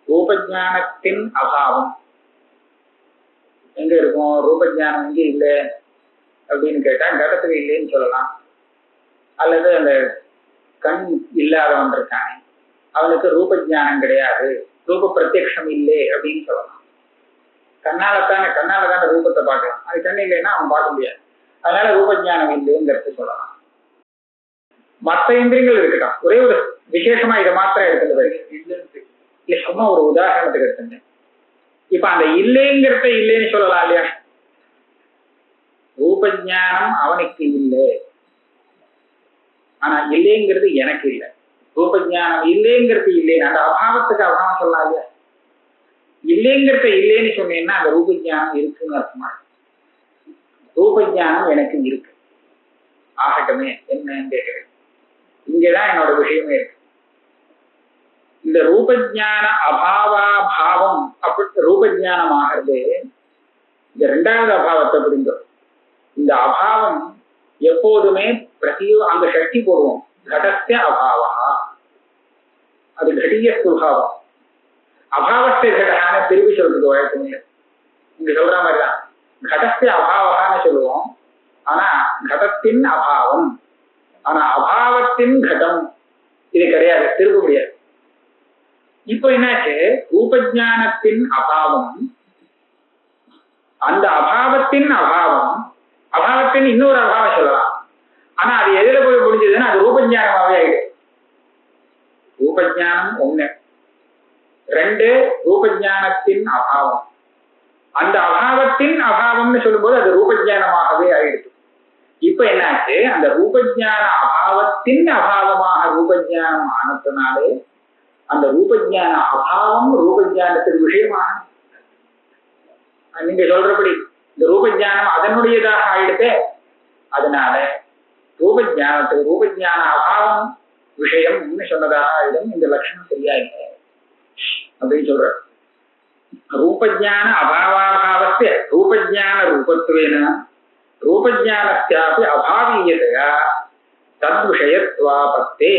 ரூபஜானத்தின் அபாவம் எங்க இருக்கும்? ரூபஜானம் எங்க இல்லை அப்படின்னு கேட்டா கடத்துக்கு இல்லைன்னு சொல்லலாம். அல்லது அந்த கண் இல்லாதவன் இருக்கானே அவனுக்கு ரூபஜானம் கிடையாது, ரூப பிரத்யக்ஷம் இல்லை அப்படின்னு சொல்லலாம். கண்ணால தானே ரூபத்தை பார்க்கலாம். அது கண் இல்லைன்னா அவன் பார்க்க முடியாது. அதனால ரூபஜானம் இல்லைங்கிறது சொல்லலாம். மற்ற இந்திரியங்கள் இருக்கட்டும், ஒரே ஒரு விசேஷமா இதை மாத்திரம் எடுத்துட்டு இல்ல சும்மா ஒரு உதாரணத்துக்கு எடுத்துங்க. இப்ப அந்த இல்லைங்கிறத இல்லைன்னு சொல்லலாம் இல்லையா? ரூபஜானம் அவனுக்கு இல்லை, ஆனா இல்லைங்கிறது எனக்கு இல்லை. ரூபஜானம் இல்லைங்கிறது இல்லைன்னு அந்த அபாவத்துக்கு அபாவம் சொல்லலாம் இல்லையா? இல்லைங்கிறத இல்லைன்னு சொன்னீங்கன்னா அந்த ரூபஜானம் இருக்குன்னு அர்த்தமா. ரூபஜானம் எனக்கு இருக்கு, ஆகட்டுமே என்னன்னு கேட்கிறேன். இங்கதான் என்னோட விஷயமே இருக்கு. இந்த ரூபஜான அபாவாபாவம் அப்படி ரூபஜானம் ஆகிறது. இந்த ரெண்டாவது அபாவத்தை புரிஞ்சோம். இந்த அபாவம் எப்போதுமே அங்க சக்தி போடுவோம். கடஸ்ய அபாவா, அது கடிய சுபாவம். அபாவத்தை கடகான திருப்பி சொல்றது வழக்கமே. இங்க சொல்ற மாதிரிதான் கடஸ்ய அபாவான்னு சொல்லுவோம். ஆனா கடத்தின் அபாவம், ஆனா அபாவத்தின் கடம் இது கிடையாது, திருப்ப முடியாது. இப்ப என்னாச்சு, ரூபஜானத்தின் அபாவம், அந்த அபாவத்தின் அபாவம், அபாவத்தின் இன்னொரு அபாவம் சொல்லலாம். ஆனா அது எதிர போய் முடிஞ்சதுன்னா அது ரூபஜானமாவே ஆயிடுது. ரூபஜானம் ஒண்ணு. ரெண்டு, ரூபஜானத்தின் அபாவம். அந்த அபாவத்தின் அபாவம்னு சொல்லும்போது அது ரூபஜானமாகவே ஆயிடுது. இப்ப என்னாச்சு, அந்த ரூபஜான அபாவத்தின் அபாவமாக ரூபஜானம் ஆனதுனாலே அந்த ரூபஜான அபாவம் ரூபஜானத்துக்கு விஷயமாக நீங்க சொல்றபடி இந்த ரூபஜானம் அதனுடையதாக ஆயிடுதே. அதனால ரூபஜானத்துக்கு ரூபஜான அபாவம் விஷயம் சொன்னதாக ஆயிடும். இந்த லட்சணம் சரியா இல்லை அப்படின்னு சொல்ற. ரூபஜான அபாவாபாவஸ்ய ரூபஜான ரூபத்வேன ரூபஜானஸ்யாபி அபாவீயதையா தத்விஷயத்வாபத்தே.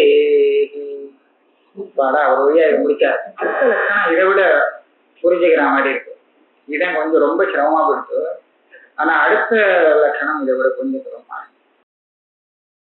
ஒரு வழியா இதை முடிக்காது. அடுத்த லட்சணம் இதை விட புரிஞ்சுக்கிற மாதிரி இருக்கு. இதை கொஞ்சம் ரொம்ப சிரமமா போயிடுச்சு. ஆனா அடுத்த லட்சணம் இதை விட கொஞ்சம் சிரமமா இருக்கு.